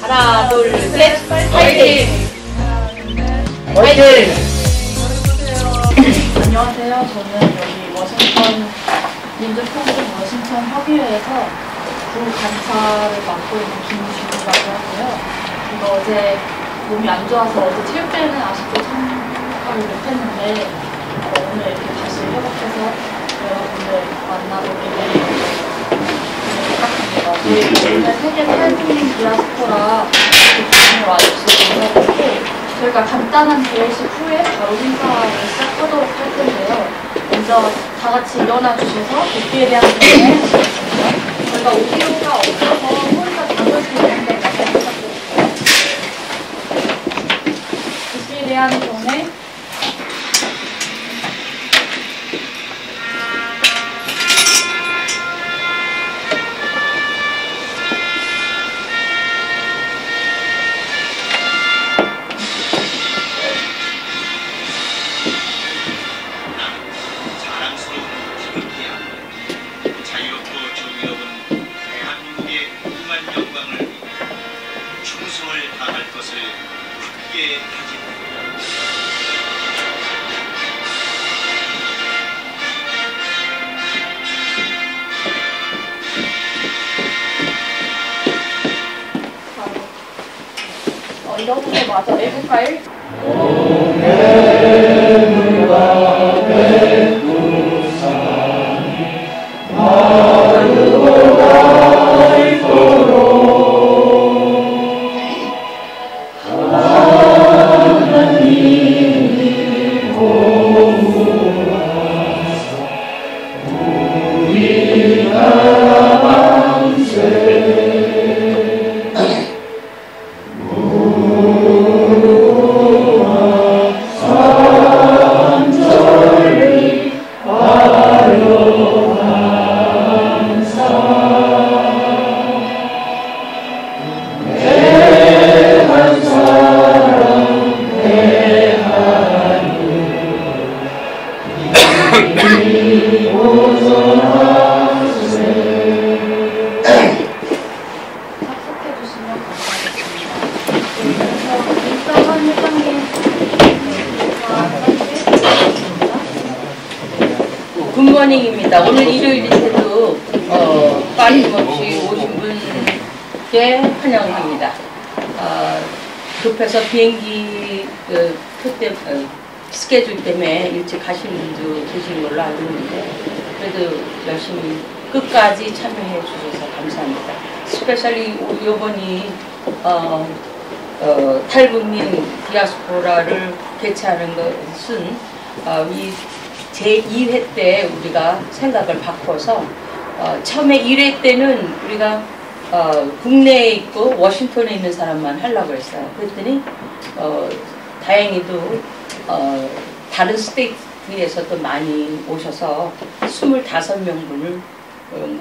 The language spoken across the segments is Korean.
하나, 둘, 셋, 파이팅! 파이팅! 안녕하세요. 저는 여기 워싱턴 민주평등 워싱턴 협의회에서 부감사를 맡고 있는 김주라고 하고요. 제가 어제 몸이 안 좋아서 어제 체육대회는 아쉽게 참가를 못했는데 오늘 이렇게 다시 회복해서 여러분들 만나보게 되는 부탁드립니다. 오늘 세계 탈북민 디아스포라 대표님을 와주셔서 감사드리고 저희가 간단한 대회식 후에 바로 행사를 시작하도록 할 텐데요. 먼저 다 같이 일어나 주셔서 도끼에 대한 질문을 해주시겠습니다. 저희가 오디오가 없어서 혼자 담을 수 있는데 약간 부탁드릴게요. 도끼에 대한 경례. 이렇게 맞아 해볼까요? 굿모닝입니다. 오늘 일요일인데도 빠짐없이 오신 분께 환영합니다. 급해서 비행기 스케줄 때문에 일찍 가시는 분도 계신 걸로 알고 있는데 그래도 열심히 끝까지 참여해 주셔서 감사합니다. 스페셜리 이번이 탈북민 디아스포라를 개최하는 것은 이 제2회 때 우리가 생각을 바꿔서 처음에 1회 때는 우리가 국내에 있고 워싱턴에 있는 사람만 하려고 했어요. 그랬더니 다행히도 다른 스테이트에서도 많이 오셔서 25명분과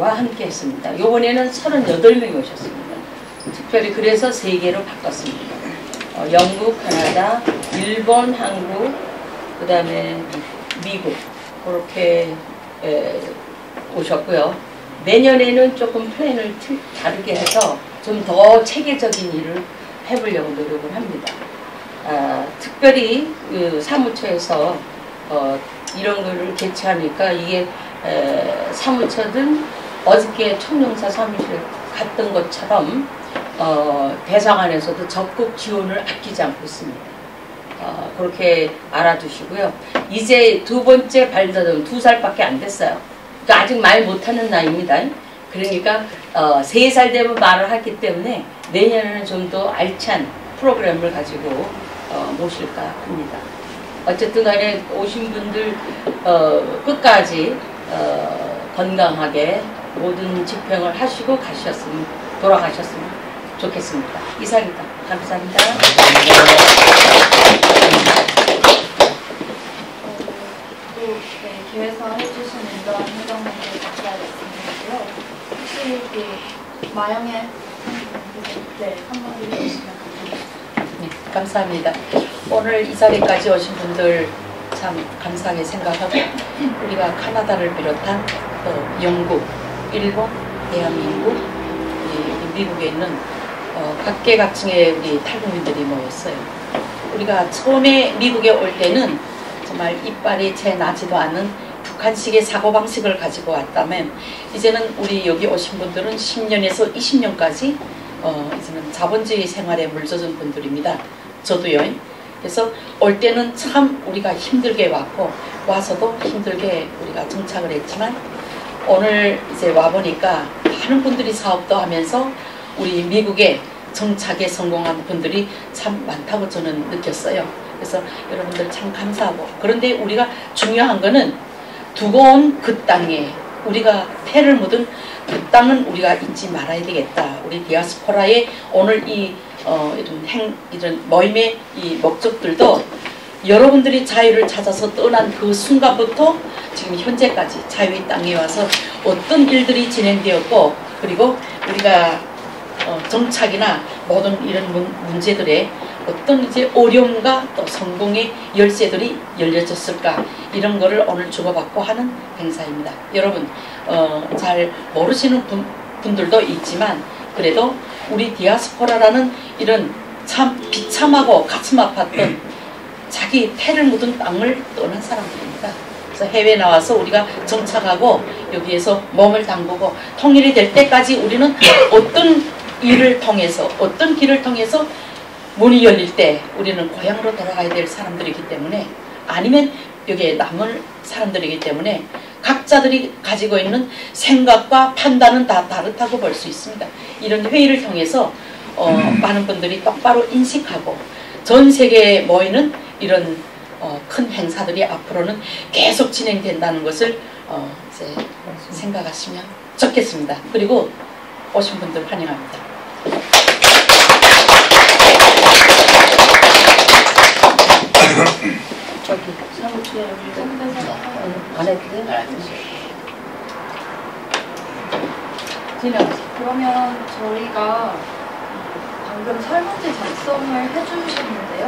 함께 했습니다. 이번에는 38명이 오셨습니다. 특별히 그래서 3개로 바꿨습니다. 영국, 카나다, 일본, 한국, 그 다음에 미국 그렇게 오셨고요. 내년에는 조금 플랜을 다르게 해서 좀 더 체계적인 일을 해보려고 노력을 합니다. 특별히 그 사무처에서 이런 거를 개최하니까 이게 사무처든 어저께 총영사 사무실 갔던 것처럼 대상안에서도 적극 지원을 아끼지 않고 있습니다. 그렇게 알아두시고요. 이제 두 번째 발자정 2살밖에 안 됐어요. 그러니까 아직 말 못하는 나이입니다. 그러니까 3살 되면 말을 하기 때문에 내년에는 좀 더 알찬 프로그램을 가지고 모실까 합니다. 어쨌든 간에 오신 분들 끝까지 건강하게 모든 집행을 하시고 돌아가셨으면 좋겠습니다. 이상입니다. 감사합니다. 기회서 해주신 인도한 회장님께 감사드리고요. 혹시 그 마영의 한마디 해주시면 감사합니다. 네, 감사합니다. 오늘 이 자리까지 오신 분들 참 감사하게 생각하고 우리가 카나다를 비롯한 또 영국, 일본, 대한민국, 미국에 있는 각계각층의 우리 탈북민들이 모였어요. 우리가 처음에 미국에 올 때는 정말 이빨이 채 나지도 않은 북한식의 사고방식을 가지고 왔다면 이제는 우리 여기 오신 분들은 10년에서 20년까지 이제는 자본주의 생활에 물젖은 분들입니다. 저도요. 그래서 올 때는 참 우리가 힘들게 왔고 와서도 힘들게 우리가 정착을 했지만 오늘 이제 와보니까 많은 분들이 사업도 하면서 우리 미국에 정착에 성공한 분들이 참 많다고 저는 느꼈어요. 그래서 여러분들 참 감사하고, 그런데 우리가 중요한 거는 두고 온 그 땅에 우리가 태를 묻은 그 땅은 우리가 잊지 말아야 되겠다. 우리 디아스포라의 오늘 이런 모임의 이 목적들도 여러분들이 자유를 찾아서 떠난 그 순간부터 지금 현재까지 자유의 땅에 와서 어떤 일들이 진행되었고, 그리고 우리가 정착이나 모든 이런 문제들에 어떤 이제 어려움과 또 성공의 열쇠들이 열려졌을까, 이런 거를 오늘 주고받고 하는 행사입니다. 여러분 잘 모르시는 분들도 있지만 그래도 우리 디아스포라라는 이런 참 비참하고 가슴 아팠던 자기 태를 묻은 땅을 떠난 사람들입니다. 그래서 해외 나와서 우리가 정착하고 여기에서 몸을 담그고 통일이 될 때까지 우리는 어떤 일을 통해서, 어떤 길을 통해서 문이 열릴 때 우리는 고향으로 돌아가야 될 사람들이기 때문에, 아니면 여기에 남을 사람들이기 때문에 각자들이 가지고 있는 생각과 판단은 다 다르다고 볼 수 있습니다. 이런 회의를 통해서 많은 분들이 똑바로 인식하고 전 세계에 모이는 이런 큰 행사들이 앞으로는 계속 진행된다는 것을 이제 생각하시면 좋겠습니다. 그리고 오신 분들 환영합니다. 저기 사무실에 안에 그러면 저희가 방금 설문지 작성을 해주셨는데요.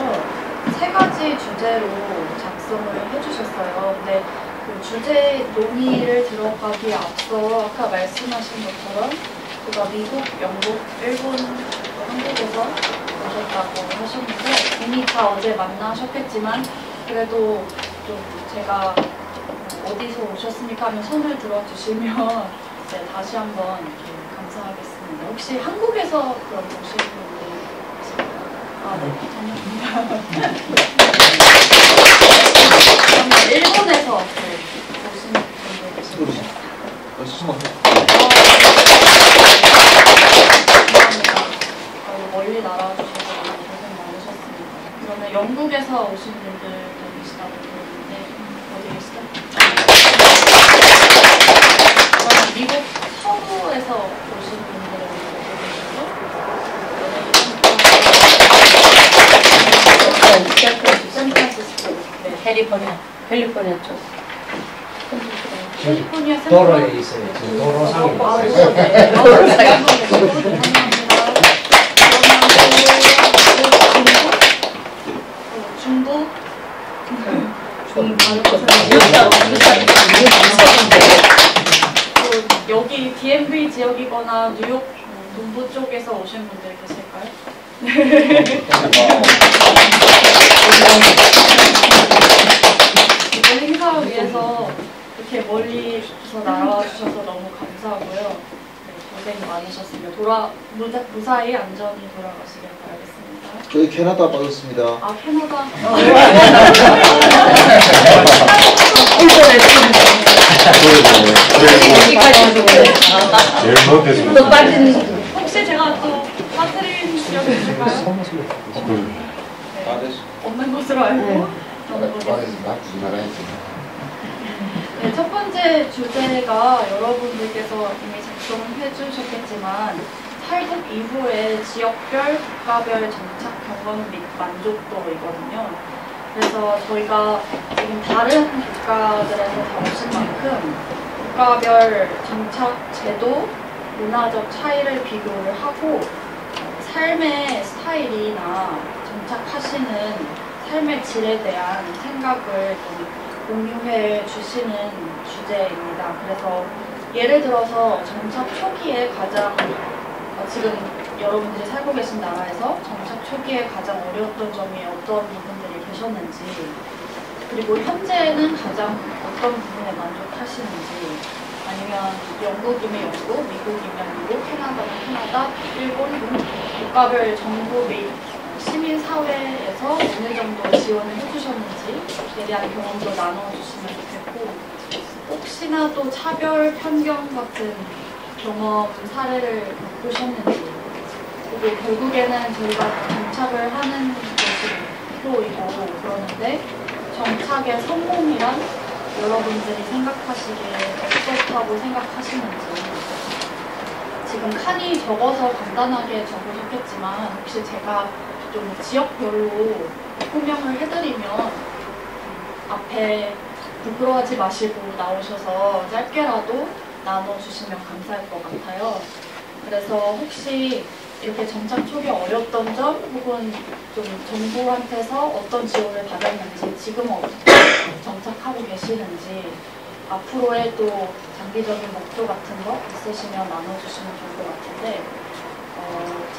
3가지 주제로 작성을 해주셨어요. 근데 그 주제 논의를 들어가기에 앞서 아까 말씀하신 것처럼 제가 미국, 영국, 일본, 한국에서 오셨다고 하셨는데 이미 다 어제 만나셨겠지만 그래도 좀 제가 어디서 오셨습니까 하면 손을 들어주시면 다시 한번 이렇게 감사하겠습니다. 혹시 한국에서 그럼 오신 분들 있을까요? 아, 네, 환영합니다. 그러면 일본에서 오신 분들 계십니까? 감사합니다. 멀리 날아주셔서 고생 많으셨습니다. 그러면 영국에서 오신 분들도 계시다고 들었는데 어디 계시죠? 그러면 미국 서부에서 오신 분들은 어디 계시죠? 샌프란시스코. 네. 캘리포니아 쪽. 캘리포니아 도로에 있어요. 지금 도로상에 중부? 여기 DMV 지역이거나 뉴욕 동부 쪽에서 오신 분들 계실까요? 이번 행사를 위해서 이렇게 멀리서 날아와 주셔서 너무 감사하고요. 네, 고생 많으셨습니다. 무사히 안전히 돌아가시길 바라겠습니다. 저희 캐나다 받았습니다. 아, 캐나다. 또 빠진. 혹시 제가 또 빠뜨린 지역이 있을까요? 없는 것으로 알고 넘어보겠습니다. 네, 첫 번째 주제가 여러분들께서 이미 작성해 주셨겠지만 탈북 이후에 지역별, 국가별 정착 경험 및 만족도이거든요. 그래서 저희가 지금 다른 국가들에서 다 오신 만큼 국가별 정착 제도, 문화적 차이를 비교를 하고 삶의 스타일이나 정착하시는 삶의 질에 대한 생각을 좀 공유해 주시는 주제입니다. 그래서 예를 들어서 정착 초기에 가장 지금 여러분들이 살고 계신 나라에서 정착 초기에 가장 어려웠던 점이 어떤 부분들이 계셨는지, 그리고 현재는 가장 어떤 부분에 만족하시는지, 아니면 영국이면 영국, 미국이면 미국, 캐나다면 캐나다, 일본 등 국가별 정부 및 시민사회에서 어느 정도 지원을 해주셨는지에 대한 경험도 나눠주시면 좋겠고, 혹시나 또 차별, 편견 같은 경험, 사례를 겪으셨는지, 그리고 결국에는 저희가 정착을 하는 것이 목표이고 그러는데 정착의 성공이란 여러분들이 생각하시기에 어떻다고 생각하시는지. 지금 칸이 적어서 간단하게 적으셨겠지만 혹시 제가 좀 지역별로 호명을 해드리면 앞에 부끄러워하지 마시고 나오셔서 짧게라도 나눠주시면 감사할 것 같아요. 그래서 혹시 이렇게 정착 초기 어려웠던 점, 혹은 좀 정부한테서 어떤 지원을 받았는지, 지금 어떻게 정착하고 계시는지, 앞으로의 또 장기적인 목표 같은 거 있으시면 나눠주시면 좋을 것 같은데,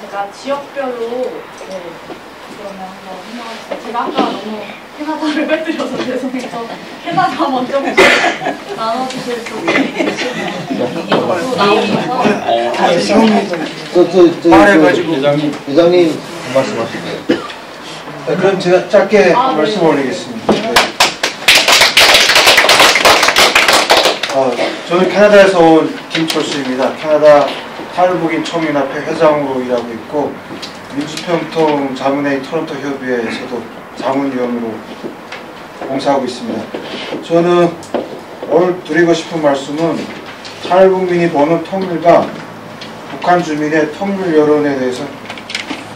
제가 지역별로, 네, 그러면 한번 설명하겠습니다. 제가 아까 너무 캐나다를 빼뜨려서 죄송해서 캐나다 먼저 나눠주실 분이 계시면 또 나오셔서 말해가지고 회장님 말씀하실게요. 네, 그럼 제가 짧게 말씀 올리겠습니다. 네. 저는 캐나다에서 온 김철수입니다. 캐나다 탈북인 청년협회 회장으로 일하고 있고, 민주평통 자문회의 토론토 협의회에서도 자문위원으로 봉사하고 있습니다. 저는 오늘 드리고 싶은 말씀은 탈북민이 보는 통일과 북한 주민의 통일 여론에 대해서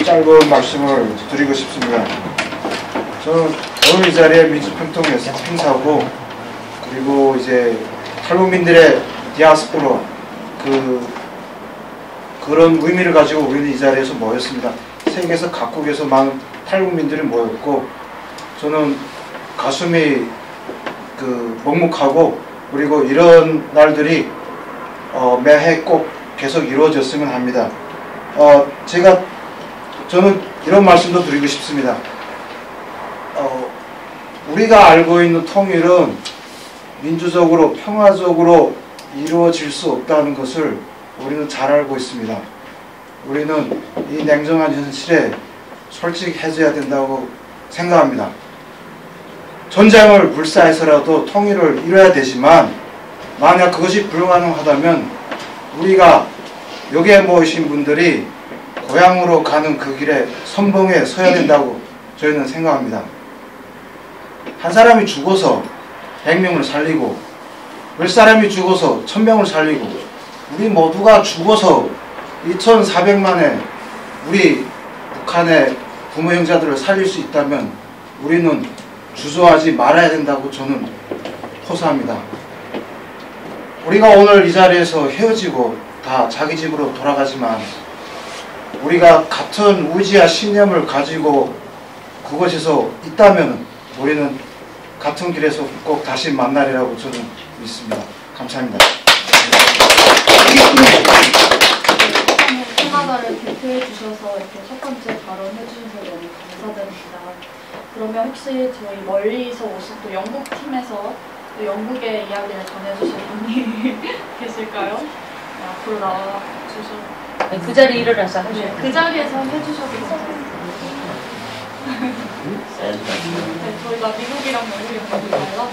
짧은 말씀을 드리고 싶습니다. 저는 오늘 이 자리에 민주평통에서 행사하고, 그리고 이제 탈북민들의 디아스포라 그런 의미를 가지고 우리는 이 자리에서 모였습니다. 세계에서 각국에서 많은 탈북민들이 모였고, 저는 가슴이 먹먹하고, 그리고 이런 날들이 매해 꼭 계속 이루어졌으면 합니다. 저는 이런 말씀도 드리고 싶습니다. 우리가 알고 있는 통일은 민주적으로 평화적으로 이루어질 수 없다는 것을 우리는 잘 알고 있습니다. 우리는 이 냉정한 현실에 솔직해져야 된다고 생각합니다. 전쟁을 불사해서라도 통일을 이뤄야 되지만, 만약 그것이 불가능하다면 우리가 여기에 모이신 분들이 고향으로 가는 그 길에 선봉에 서야 된다고 저희는 생각합니다. 한 사람이 죽어서 100명을 살리고, 10사람이 죽어서 1000명을 살리고, 우리 모두가 죽어서 2400만의 우리 북한의 부모 형제들을 살릴 수 있다면 우리는 주저하지 말아야 된다고 저는 호소합니다. 우리가 오늘 이 자리에서 헤어지고 다 자기 집으로 돌아가지만, 우리가 같은 의지와 신념을 가지고 그곳에서 있다면 우리는 같은 길에서 꼭 다시 만나리라고 저는 믿습니다. 감사합니다. 캐나다를 대표해 주셔서 이렇게 첫 번째 발언해 주셔서 너무 감사드립니다. 그러면 혹시 저희 멀리서 오신 또 영국 팀에서 또 영국의 이야기를 전해주실 분이 계실까요? 네, 앞으로 나와 주셔. 그 자리에 일어나서 하셔야 네, 그 자리에서 해주셔도 괜찮습니다. 네, 저희가 미국이랑 영국이 많이 달라서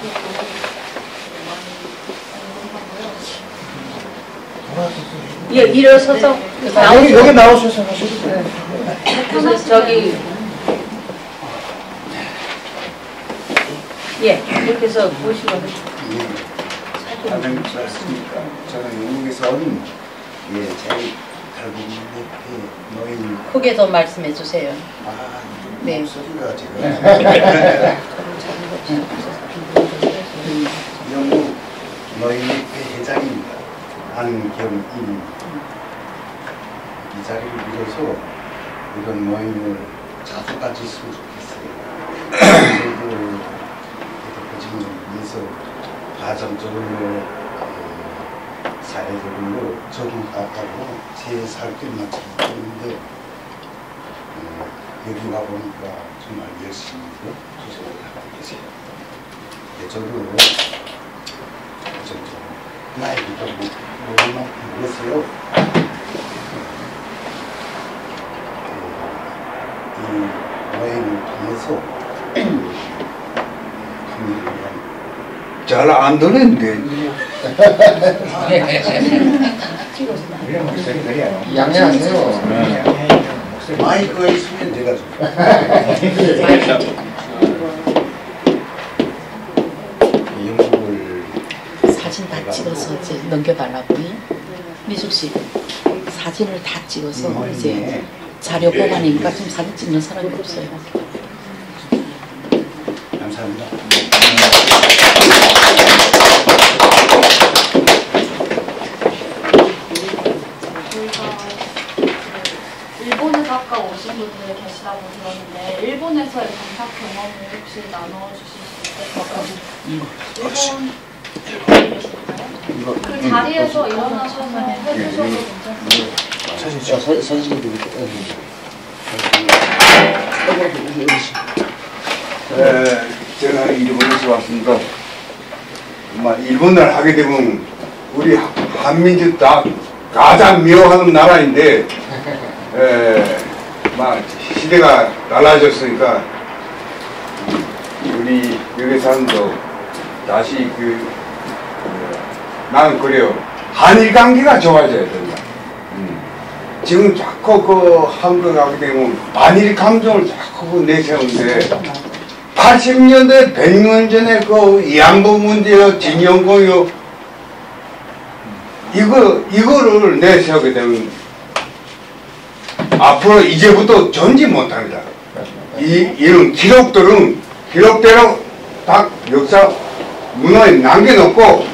예, 일어서서 여기 나오셔서 하셔도 돼요. 그래서 저기 이렇게 해서 보시면 다들 말씀입니까? 저는 영국에서 온 제일 탈북민협회 노인. 크게 더 말씀해 주세요. 네. 목소리가 제가 영국 노인협회 회장입니다. 안경인. 이 자리를 빌어서 이런 노인을 자주 가졌으면 좋겠어요. 그래도 지금 위해서 가정적으로 사회적으로 적응하고 제 살 길 맞추고 있는데 여기 와보니까 정말 열심히 투쟁을 하고 계세요. 저도 나이도 모를 만큼 먹었어요. 이 모임을 통해서 잘 안 들리는데 양해하세요. 마이크가 있으면 내가 좀 영국을 사진 다 찍어서 이제 넘겨달라고요. 미숙 씨 사진을 다 찍어서 이제 자료 뽑아내니까 지금 사진 찍는 사람이 없어요. 감사합니다. 일본에서 아까 오신 분들 계시다고 들었는데 일본에서의 정착 경험을 혹시 나눠주실 수 있을까요? 일본 그 자리에서 일어나셔서 해주셔도 괜찮습니다. 사진 드릴게요. 제가 일본에서 왔습니다. 일본을 하게 되면 우리 한민족 다 가장 미워하는 나라인데 시대가 달라졌으니까 우리 여기 사람도 다시 나는 그래요. 한일 관계가 좋아져야 된다. 지금 자꾸 한국 가게 되면 반일 감정을 자꾸 내세우는데 80년대 100년 전에 위안부 문제요, 진영공요 이거를 내세우게 되면 앞으로 이제부터 전지 못합니다. 이런 기록대로 다 역사 문화에 남겨놓고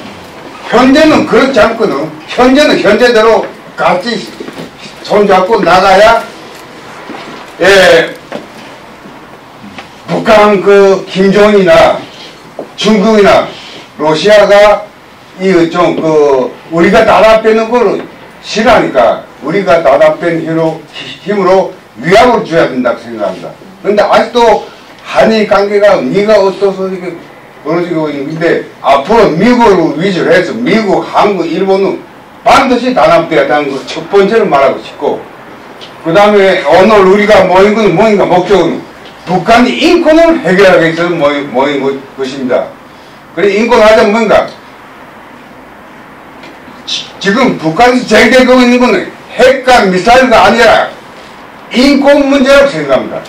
현재는 그렇지 않거든. 현재는 현재대로 같이 손잡고 나가야 북한 김정은이나 중국이나 러시아가 우리가 단합되는 걸 싫어하니까 우리가 단합된 힘으로 위압을 줘야 된다고 생각합니다. 그런데 아직도 한일 관계가 네가 어떠서 이렇게 벌어지고 있는데 앞으로 미국을 위주로 해서 미국, 한국, 일본은 반드시 단합돼야 한다는 걸 첫 번째로 말하고 싶고 그 다음에 오늘 우리가 모인 건 뭔가 목적은 북한이 인권을 해결하기 위해서 모인 것입니다. 그래 인권하자면 뭔가 지금 북한에서 제기되고 있는 건 핵과 미사일가 아니라 인권 문제라고 생각합니다.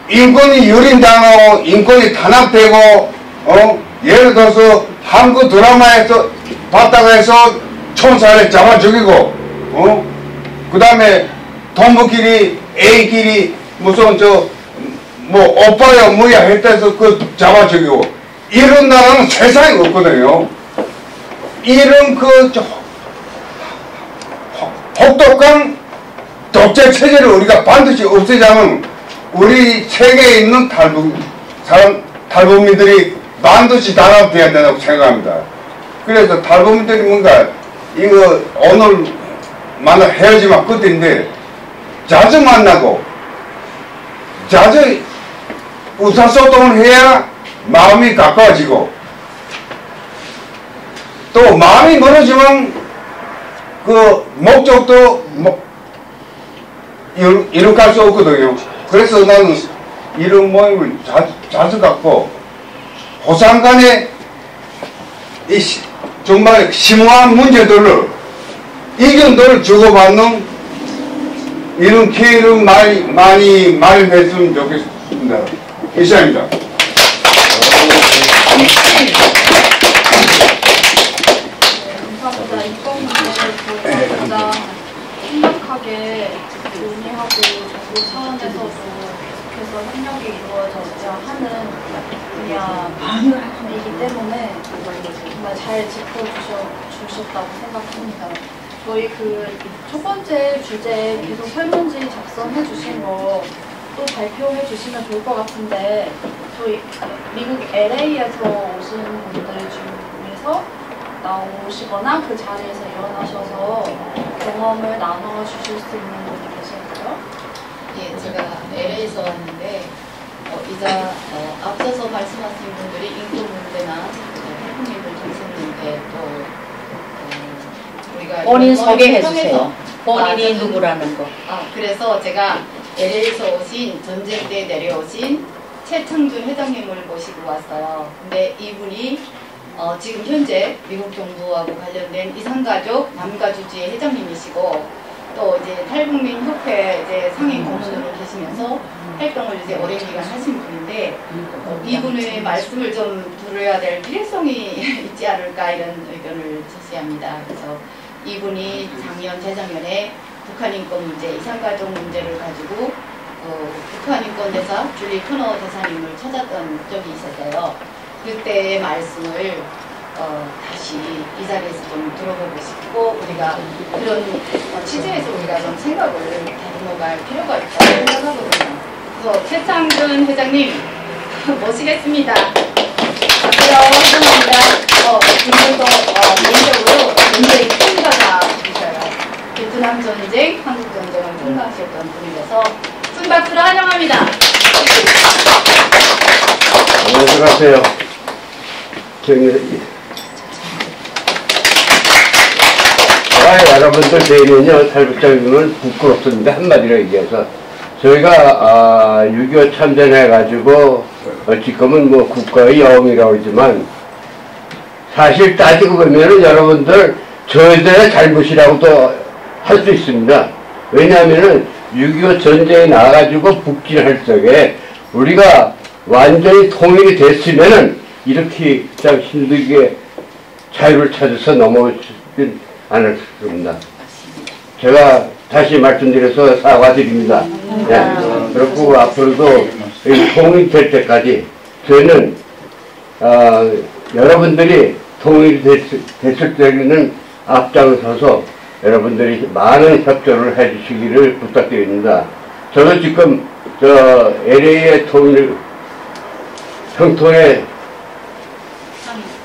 인권이 유린당하고 인권이 탄압되고 예를 들어서 한국 드라마에서 봤다고 해서 총살을 잡아 죽이고 그 다음에 동무끼리 A끼리 무슨 오빠야 뭐야 했다해서 잡아 죽이고 이런 나라는 세상에 없거든요. 이런 혹독한 독재 체제를 우리가 반드시 없애자면 우리 세계에 있는 탈북민들이 반드시 단합돼야 된다고 생각합니다. 그래서 탈북민들이 뭔가 이거 오늘 만나 헤어지면 끝인데 자주 만나고 자주 의사소통을 해야 마음이 가까워지고 또 마음이 멀어지면 목적도 이룩할 수 없거든요. 그래서 나는 이런 모임을 자주 갖고 호상 간에 정말 심오한 문제들을 의견들을 주고받는 이런 기회를 많이 마련했으면 좋겠습니다. 이상입니다. 감사합니다. 인권 문제를 가장 심각하게 논의하고 정부 차원에서도 계속해서 협력이 이루어져야 하는 분야이기 때문에 정말 잘 짚어주셨다고 생각합니다. 저희 첫 번째 주제 계속 설문지 작성해 주신 거 또 발표해 주시면 좋을 것 같은데 저희 미국 LA에서 오신 분들 중에서 나오시거나 그 자리에서 일어나셔서 경험을 나눠 주실 수 있는 분이 계실까요? 예, 제가 LA에서 왔는데 앞서서 말씀하신 분들이 인권 문제나 태국민들 정신 문제 또 우리가 본인 이번 소개해 통해서 주세요. 본인이 저는- 누구라는 거. 그래서 제가 LA에서 오신 전쟁 때 내려오신 최창준 회장님을 모시고 왔어요. 근데 이분이 지금 현재 미국 정부하고 관련된 이산가족 남가주지회 회장님이시고 또 이제 탈북민 협회 이제 상임 고문으로 계시면서 활동을 이제 오랜 기간 하신 분인데 이분의 말씀을 좀 들어야 될 필요성이 있지 않을까 이런 의견을 제시합니다. 그래서 이분이 작년 재작년에 북한 인권 문제, 이산가족 문제를 가지고 북한 인권 대사 줄리 터너 대사님을 찾았던 적이 있었어요. 그때의 말씀을 다시 이 자리에서 좀 들어보고 싶고 우리가 그런 취지에서 우리가 좀 생각을 다듬어갈 필요가 있다고 생각하거든요. 그래서 최창준 회장님 모시겠습니다. 박수로 환영합니다. 이분도 개인적으로 굉장히 큰 가사이셔요. 베트남 전쟁, 한국 전쟁을 통과하셨던 분이라서 큰 박수로 환영합니다. 안녕하세요. 제가 여러분들 뵈면요, 탈북자님은 부끄럽습니다. 한마디로 얘기해서. 저희가 6.25 참전해가지고 지금은 뭐 국가의 영웅이라고 하지만 사실 따지고 보면은 여러분들 저희들의 잘못이라고도 할 수 있습니다. 왜냐하면은 6.25 전쟁에 나가지고 북진할 적에 우리가 완전히 통일이 됐으면은 이렇게 참 힘들게 자유를 찾아서 넘어오진 않을 겁니다. 제가 다시 말씀드려서 사과드립니다. 네. 그렇고 앞으로도 통일될 때까지 저희는 여러분들이 통일이 됐을 때는 앞장서서 여러분들이 많은 협조를 해주시기를 부탁드립니다. 저는 지금 LA의 형통의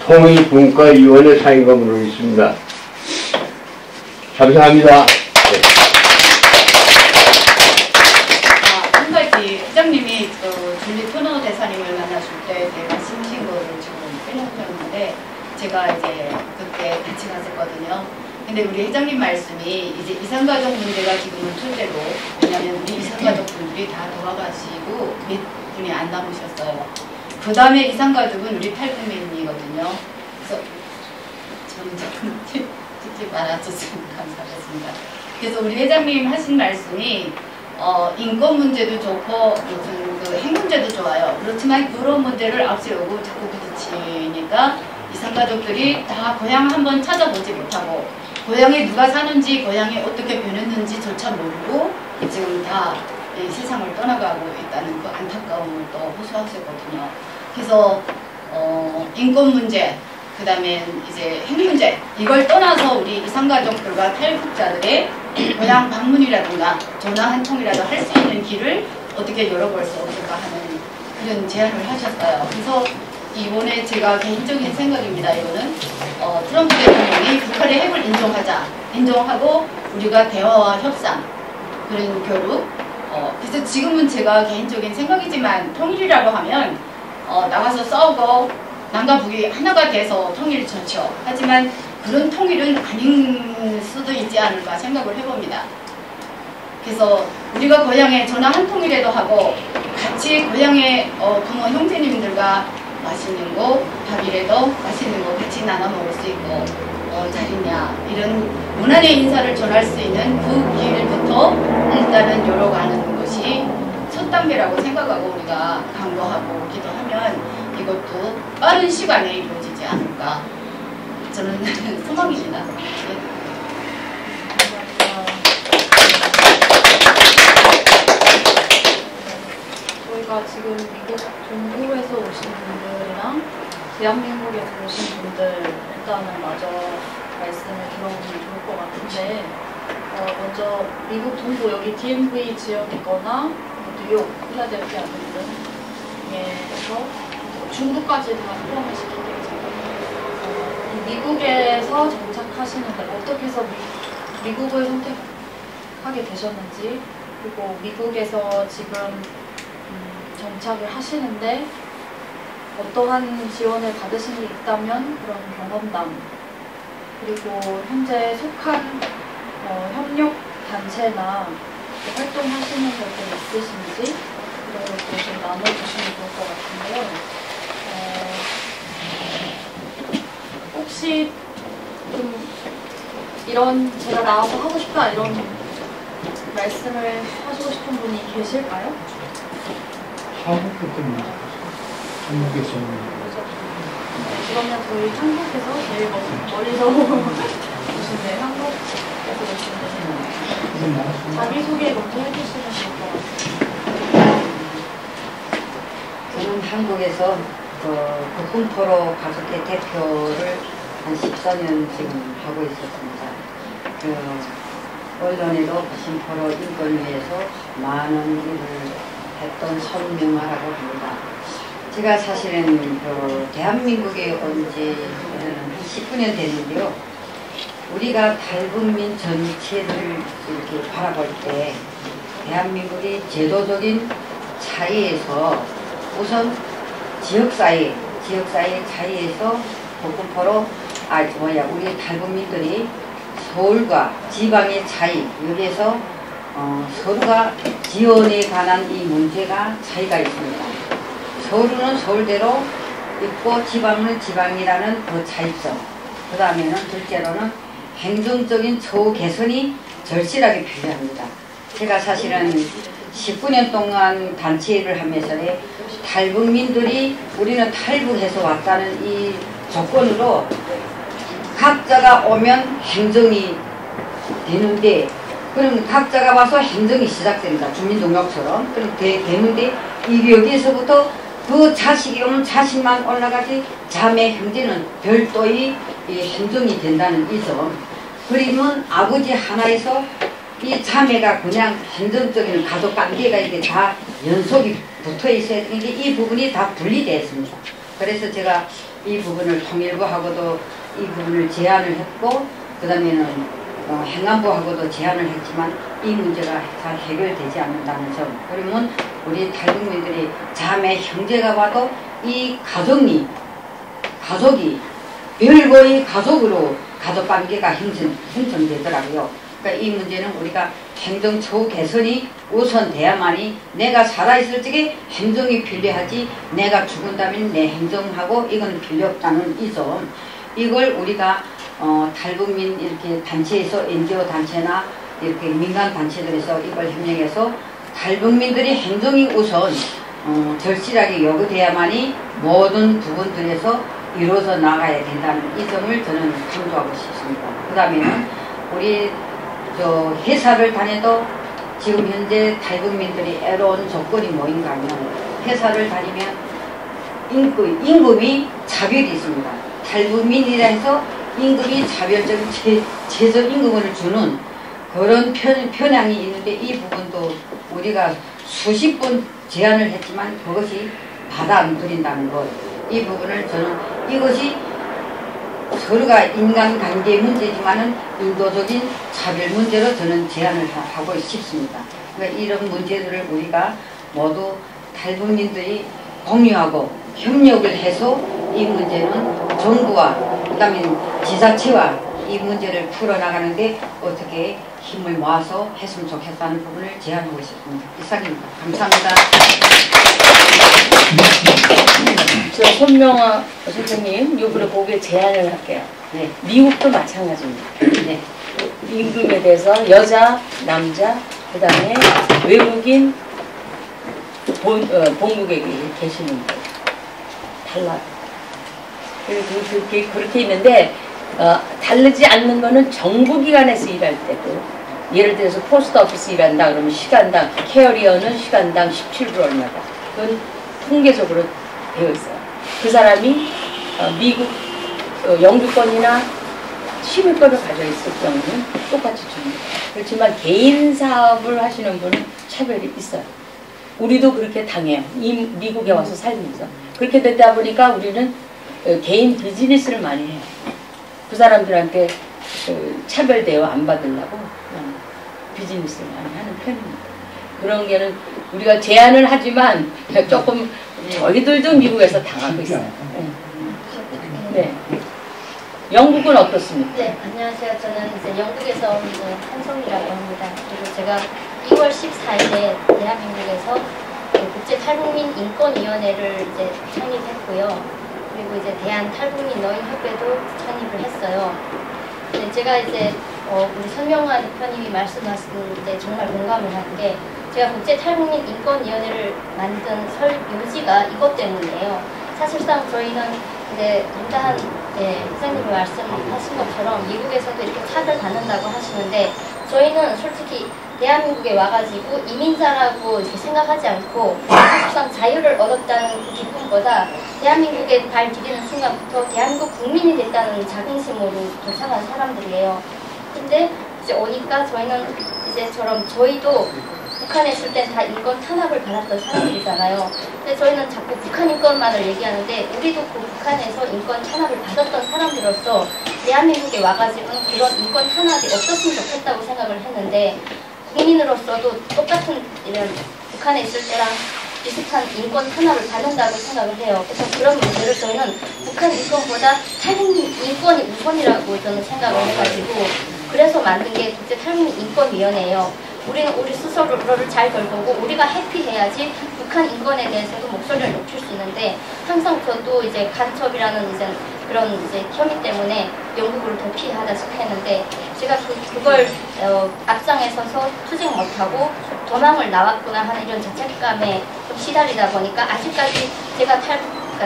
통일분과위원회 상임고문으로 있습니다. 감사합니다. 네. 한 가지 회장님이 줄리 터너 대사님을 만나실 때 제가 심신 거를 지금 빼놓으셨는데 제가 이제 그때 같이 갔었거든요. 근데 우리 회장님 말씀이 이제 이산가족 문제가 지금은 첫째로 왜냐하면 우리 이산가족 분들이 다 돌아가시고 몇 분이 안 남으셨어요. 그 다음에 이산가족은 우리 탈북민이거든요. 그래서 저는 조금 듣지 말아줬으면 감사하겠습니다. 그래서 우리 회장님 하신 말씀이 인권 문제도 좋고 무슨 그 핵 문제도 좋아요. 그렇지만 그런 문제를 앞세우고 자꾸 부딪히니까 이산가족들이 다 고향 한번 찾아보지 못하고 고향에 누가 사는지 고향이 어떻게 변했는지조차 모르고 지금 다 이 세상을 떠나가고 있다는 그 안타까움을 또 호소하셨거든요. 그래서 인권 문제, 그 다음에 이제 핵 문제 이걸 떠나서 우리 이산가족들과 탈북자들의 고향 방문이라든가 전화 한 통이라도 할 수 있는 길을 어떻게 열어볼 수 없을까 하는 그런 제안을 하셨어요. 그래서 이번에 제가 개인적인 생각입니다. 이거는 트럼프 대통령이 북한의 핵을 인정하고 우리가 대화와 협상 그런 교류 그래서 지금은 제가 개인적인 생각이지만 통일이라고 하면 나가서 싸우고 남과 북이 하나가 돼서 통일이 좋죠. 하지만 그런 통일은 아닌 수도 있지 않을까 생각을 해봅니다. 그래서 우리가 고향에 전화 한 통이라도 하고 같이 고향의 부모 형제님들과 맛있는 거 밥이라도 맛있는 거 같이 나눠 먹을 수 있고 잘 있냐 이런 문안의 인사를 전할 수 있는 그 길부터 일단은 열어가는 것이 첫 단계라고 생각하고 우리가 강구하고 기도하면 이것도 빠른 시간에 이루어지지 않을까 저는 소망입니다. 저희가 지금 미국 동부에서 오신 분들이랑 대한민국에서 오신 분들 일단은 마저 말씀을 들어보면 좋을 것 같은데 먼저 미국 동부 여기 DMV 지역이거나 뉴욕, 필라델피아 등등에서 중부까지 다 포함시키겠지만 미국에서 정착하시는 걸 어떻게 해서 미국을 선택하게 되셨는지, 그리고 미국에서 지금 정착을 하시는데 어떠한 지원을 받으신 게 있다면 그런 경험담, 그리고 현재 속한 협력 단체나 활동하시는 것들 있으신지 이런 것들 좀 나눠주시면 좋을 것 같은데요. 혹시 좀 이런 제가 나와서 하고 싶다 이런 말씀을 하시고 싶은 분이 계실까요? 한국 같은 한국에서 그러면 저희 한국에서 제일 멀리서 오신데 한국에서 오신데 자기소개 먼저 해주시면 좋을 것 같아요. 저는 한국에서 국군포로 가족회 대표를 한 14년 지금 하고 있었습니다. 언론에도 국군포로 인권을 위해서 많은 일을 했던 손명아라고 합니다. 제가 사실은 대한민국에 온 지 한 19년 됐는데요. 우리가 탈북민 전체를 이렇게 바라볼 때 대한민국이 제도적인 차이에서 우선 지역사회 차이에서 국군포로 우리 탈북민들이 서울과 지방의 차이, 여기에서 서로가 지원에 관한 이 문제가 차이가 있습니다. 서울은 서울대로 있고 지방은 지방이라는 그 차이점. 그 다음에는 둘째로는 행정적인 처우 개선이 절실하게 필요합니다. 제가 사실은 19년 동안 단체 일을 하면서 탈북민들이 우리는 탈북해서 왔다는 이 조건으로 각자가 오면 행정이 되는데, 그럼 각자가 와서 행정이 시작됩니다. 주민등록처럼. 그럼 되는데 여기에서부터 그 자식이 오면 자식만 올라가지 자매 형제는 별도의 행정이 된다는 이 점. 그러면 아버지 하나에서 이 자매가 그냥 행정적인 가족 관계가 이게 다 연속이 붙어 있어야 되는데 이 부분이 다 분리되어 있습니다. 그래서 제가 이 부분을 통일부하고도 이 부분을 제안을 했고, 그 다음에는 행안부하고도 제안을 했지만 이 문제가 잘 해결되지 않는다는 점. 그러면 우리 탈북민들이 자매 형제가 와도 이 가족이 별거의 가족으로 가족관계가 형성되더라고요. 그러니까 이 문제는 우리가 행정처우 개선이 우선돼야만이 내가 살아있을 적에 행정이 필요하지 내가 죽은 다음에 내 행정하고 이건 필요 없다는 이 점. 이걸 우리가 탈북민 이렇게 단체에서 NGO 단체나 이렇게 민간 단체들에서 이걸 협력해서 탈북민들이 행정이 우선 절실하게 요구돼야만이 모든 부분들에서 이루어져 나가야 된다는 이 점을 저는 강조하고 싶습니다. 그 다음에는 우리 회사를 다녀도 지금 현재 탈북민들이 애로운 조건이 뭐인가 하면 회사를 다니면 임금이 차별이 있습니다. 탈북민이라 해서 임금이 차별적인 최저임금을 주는 그런 편향이 있는데 이 부분도 우리가 수십 번 제안을 했지만 그것이 받아 안 들인다는 것. 이 부분을 저는 이것이 서로가 인간관계 문제지만은 인도적인 차별 문제로 저는 제안을 하고 싶습니다. 그러니까 이런 문제들을 우리가 모두 탈북민들이 공유하고 협력을 해서 이 문제는 정부와 그다음에 지자체와 이 문제를 풀어나가는데 어떻게 힘을 모아서 했으면 좋겠다는 부분을 제안하고 싶습니다. 이상입니다. 감사합니다. 저 손명아 선생님, 요번에 거기에 제안을 할게요. 네. 미국도 마찬가지입니다. 네. 임금에 대해서 여자, 남자, 그 다음에 외국인, 본국에 계시는 분 달라요. 그렇게 있는데 다르지 않는 거는 정부기관에서 일할 때도, 예를 들어서 포스트오피스 일한다 그러면 시간당, 캐리어는 시간당 17불 얼마다. 그건 통계적으로 되어 있어요. 그 사람이 미국 영주권이나 시민권을 가져 있을 경우는 똑같이 줍니다. 그렇지만 개인 사업을 하시는 분은 차별이 있어요. 우리도 그렇게 당해요. 미국에 와서 살면서. 그렇게 되다 보니까 우리는 개인 비즈니스를 많이 해요. 그 사람들한테 그 차별 대우 안 받으려고 그냥 비즈니스를 많이 하는 편입니다. 그런 게는 우리가 제안을 하지만 조금 저희들도 미국에서 당하고 있어요. 네. 영국은 어떻습니까? 네, 안녕하세요. 저는 이제 영국에서 온 한송이라고 합니다. 그리고 제가 2월 14일에 대한민국에서 국제탈북민 인권위원회를 이제 창립했고요. 그리고 이제 대한탈북민 노인협회도 창립을 했어요. 네, 제가 이제 우리 선명화 대표님이 말씀하신 데 정말 공감을 한 게 제가 국제탈북민 인권위원회를 만든 요지가 이것 때문이에요. 사실상 저희는 이제 담당 회장님이 말씀하신 것처럼 미국에서도 이렇게 차별받는다고 하시는데 저희는 솔직히 대한민국에 와가지고 이민자라고 이렇게 생각하지 않고 사실상 자유를 얻었다는 그 기쁨보다 대한민국에 발 디디는 순간부터 대한민국 국민이 됐다는 자긍심으로 도착한 사람들이에요. 근데 이제 오니까 저희는 이제처럼 저희도 북한에 있을 땐 다 인권 탄압을 받았던 사람들이잖아요. 근데 저희는 자꾸 북한 인권만을 얘기하는데 우리도 그 북한에서 인권 탄압을 받았던 사람들로서 대한민국에 와가지고는 그런 인권 탄압이 없었으면 좋겠다고 생각을 했는데 국민으로서도 똑같은 이런 북한에 있을 때랑 비슷한 인권 탄압을 받는다고 생각을 해요. 그래서 그런 문제를 저희는 북한 인권보다 탈북민 인권이 우선이라고 저는 생각을 해가지고 그래서 만든 게 국제탈북민 인권위원회예요. 우리는 우리 스스로를 잘 돌보고 우리가 해피해야지 북한 인권에 대해서도 목소리를 높일 수 있는데 항상 저도 이제 간첩이라는 이제 그런 이제 혐의 때문에 영국을 도피하다시피 했는데 제가 그걸 앞장에 서서 투쟁 못하고 도망을 나왔구나 하는 이런 자책감에 좀 시달리다 보니까 아직까지 제가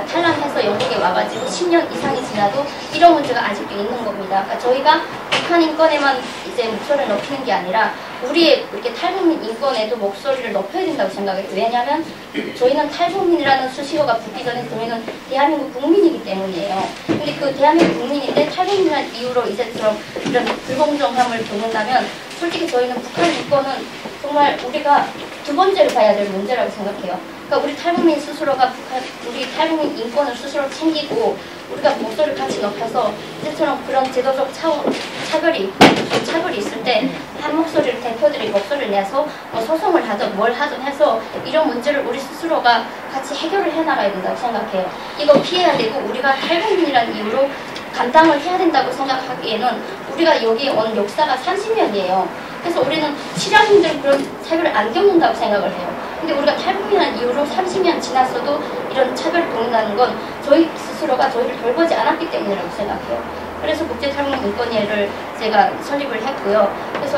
탈남해서 영국에 와가지고 10년 이상이 지나도 이런 문제가 아직도 있는 겁니다. 그러니까 저희가 북한 인권에만 이제 목소리를 높이는 게 아니라 우리의 이렇게 탈북민 인권에도 목소리를 높여야 된다고 생각해요. 왜냐하면 저희는 탈북민이라는 수식어가 붙기 전에 저희는 대한민국 국민이기 때문이에요. 근데 그 대한민국 국민인데 탈북민이라는 이유로 이제처럼 이런 불공정함을 겪는다면 솔직히 저희는 북한 인권은 정말 우리가 두 번째로 봐야 될 문제라고 생각해요. 그러니까 우리 탈북민 스스로가 우리 탈북민 인권을 스스로 챙기고 우리가 목소리를 같이 높여서 이제처럼 그런 제도적 차별이 있을 때 한 목소리를 대표들이 목소리를 내서 소송을 하든 뭘 하든 해서 이런 문제를 우리 스스로가 같이 해결을 해나가야 된다고 생각해요. 이거 피해야 되고 우리가 탈북민이라는 이유로 감당을 해야 된다고 생각하기에는 우리가 여기 온 역사가 30년이에요. 그래서 우리는 실향민들은 그런 차별을 안 겪는다고 생각을 해요. 근데 우리가 탈북민이라는 이유로 30년 지났어도 이런 차별을 겪는다는 건 저희 스스로가 저희를 돌보지 않았기 때문이라고 생각해요. 그래서 국제탈북민 인권위를 제가 설립을 했고요. 그래서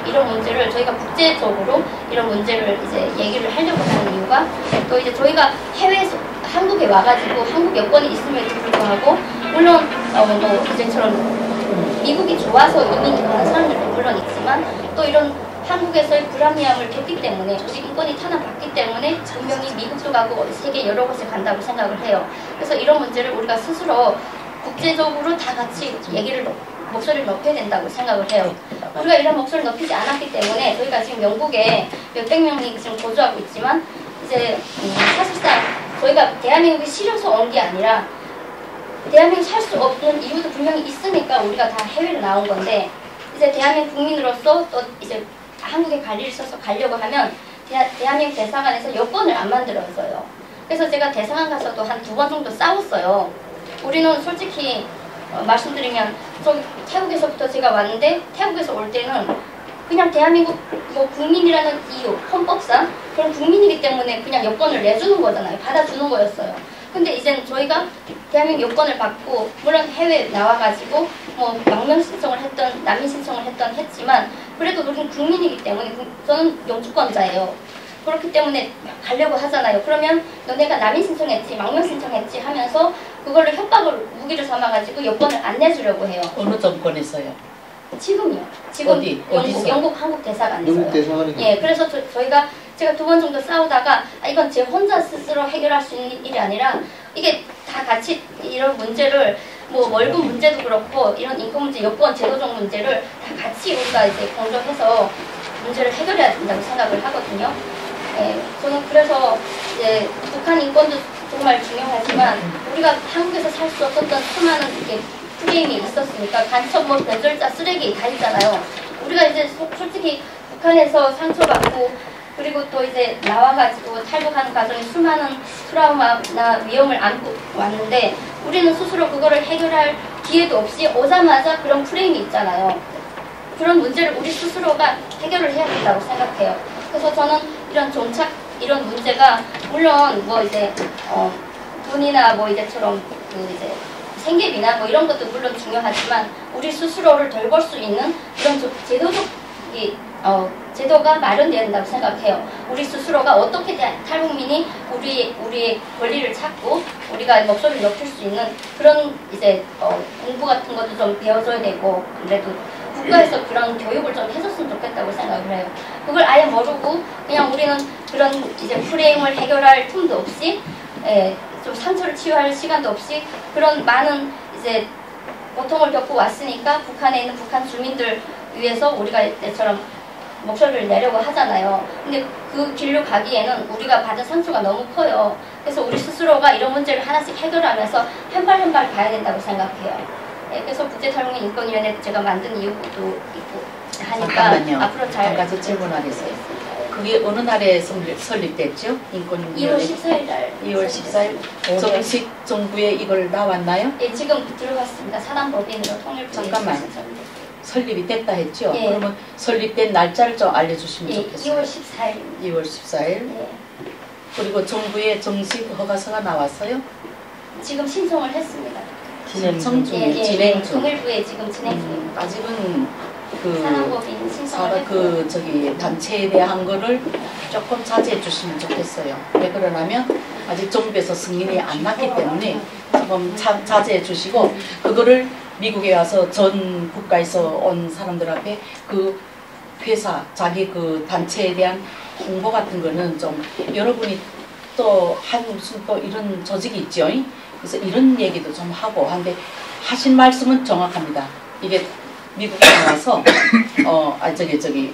이런 문제를 저희가 국제적으로 이런 문제를 이제 얘기를 하려고 하는 이유가 또 이제 저희가 해외에서 한국에 와가지고 한국 여권이 있음에도 불구하고 물론 뭐 이제처럼 미국이 좋아서 이민을 가는 사람들도 물론 있지만 또 이런 한국에서의 불합리함을 겪기 때문에 우리 인권이 탄압받기 때문에 분명히 미국도 가고 세계 여러 곳에 간다고 생각을 해요. 그래서 이런 문제를 우리가 스스로 국제적으로 다 같이 목소리를 높여야 된다고 생각을 해요. 우리가 이런 목소리를 높이지 않았기 때문에 저희가 지금 영국에 몇백 명이 지금 거주하고 있지만 이제 사실상 저희가 대한민국이 싫어서 온 게 아니라 대한민국 살 수 없는 이유도 분명히 있으니까 우리가 다 해외로 나온 건데 이제 대한민국 국민으로서 또 이제 한국에 갈 일이 있어서 가려고 하면 대한민국 대사관에서 여권을 안 만들어서요. 그래서 제가 대사관 가서도 한 2번 정도 싸웠어요. 우리는 솔직히 말씀드리면 저기 태국에서부터 제가 왔는데 태국에서 올 때는 그냥 대한민국 뭐 국민이라는 이유, 헌법상 그런 국민이기 때문에 그냥 여권을 내주는 거잖아요. 받아주는 거였어요. 근데 이제는 저희가 대한민국 여권을 받고 물론 해외 나와가지고 뭐 망명 신청을 했던 난민 신청을 했지만 그래도 우리는 국민이기 때문에 저는 영주권자예요. 그렇기 때문에 가려고 하잖아요. 그러면 너네가 난민 신청했지 망명 신청했지 하면서 그걸로 협박을 무기를 삼아가지고 여권을 안 내주려고 해요. 어느 정권에서요? 지금요. 지금 어디? 영국 한국 대사관에서요. 영국 대사관에. 예, 그래서 제가 2번 정도 싸우다가 이건 제 혼자 스스로 해결할 수 있는 일이 아니라 이게 다 같이 이런 문제를 뭐 월급 문제도 그렇고 이런 인권 문제, 여권 제도적 문제를 다 같이 우리가 이제 공존해서 문제를 해결해야 된다고 생각을 하거든요. 예, 저는 그래서 이제 북한 인권도 정말 중요하지만 우리가 한국에서 살 수 없었던 수많은 이렇게 프레임이 있었으니까 간첩 뭐 변절자 쓰레기 다 있잖아요. 우리가 이제 솔직히 북한에서 상처받고 그리고 또 이제 나와가지고 탈북하는 과정에 수많은 트라우마나 위험을 안고 왔는데 우리는 스스로 그거를 해결할 기회도 없이 오자마자 그런 프레임이 있잖아요. 그런 문제를 우리 스스로가 해결을 해야 된다고 생각해요. 그래서 저는 이런 정착 이런 문제가 물론 뭐 이제 돈이나 뭐 이제처럼 그 이제 생계비나 뭐 이런 것도 물론 중요하지만 우리 스스로를 돌볼 수 있는 이런 제도적 제도가 마련되어야 된다고 생각해요. 우리 스스로가 어떻게 탈북민이 우리의 권리를 찾고 우리가 목소리를 높일 수 있는 그런 이제 공부 같은 것도 좀 배워줘야 되고 그래도 국가에서 그런 교육을 좀 해줬으면 좋겠다고 생각을 해요. 그걸 아예 모르고 그냥 우리는 그런 이제 프레임을 해결할 틈도 없이 좀 상처를 치유할 시간도 없이 그런 많은 이제 고통을 겪고 왔으니까 북한에 있는 북한 주민들 위해서 우리가 이때처럼 목소리를 내려고 하잖아요. 근데 그 길로 가기에는 우리가 받은 상처가 너무 커요. 그래서 우리 스스로가 이런 문제를 하나씩 해결하면서 한 발 한 발 가야 된다고 생각해요. 그래서 국제탈북민 인권위원회 제가 만든 이유도 있고 하니까 잠깐만요. 앞으로 잘 한 가지 질문하겠어요. 그게 어느 날에 설립됐죠? 인권위원회 2월 14일 날 2월 14일 정식 정부에 이걸 나왔나요? 예, 지금 들어갔습니다. 사단법인으로 통일부에 잠깐만. 설립이 됐다 했죠? 예. 그러면 설립된 날짜를 좀 알려주시면 좋겠어요. 2월 14일 2월 14일. 예. 그리고 정부에 정식 허가서가 나왔어요? 지금 신청을 했습니다. 신청 중, 진행 중. 통일부에 지금 진행 중입니다. 아직은 사단법인 신청을 했고 저기 단체에 대한 거를 조금 자제해 주시면 좋겠어요. 왜 그러냐면 아직 정부에서 승인이 안 났기 때문에 조금 자제해 주시고 그거를 미국에 와서 전 국가에서 온 사람들 앞에 그 회사 자기 그 단체에 대한 홍보 같은 거는 좀 여러분이 또 무슨 또 이런 조직이 있죠. 그래서 이런 얘기도 좀 하고 한데 하신 말씀은 정확합니다. 이게 미국에 와서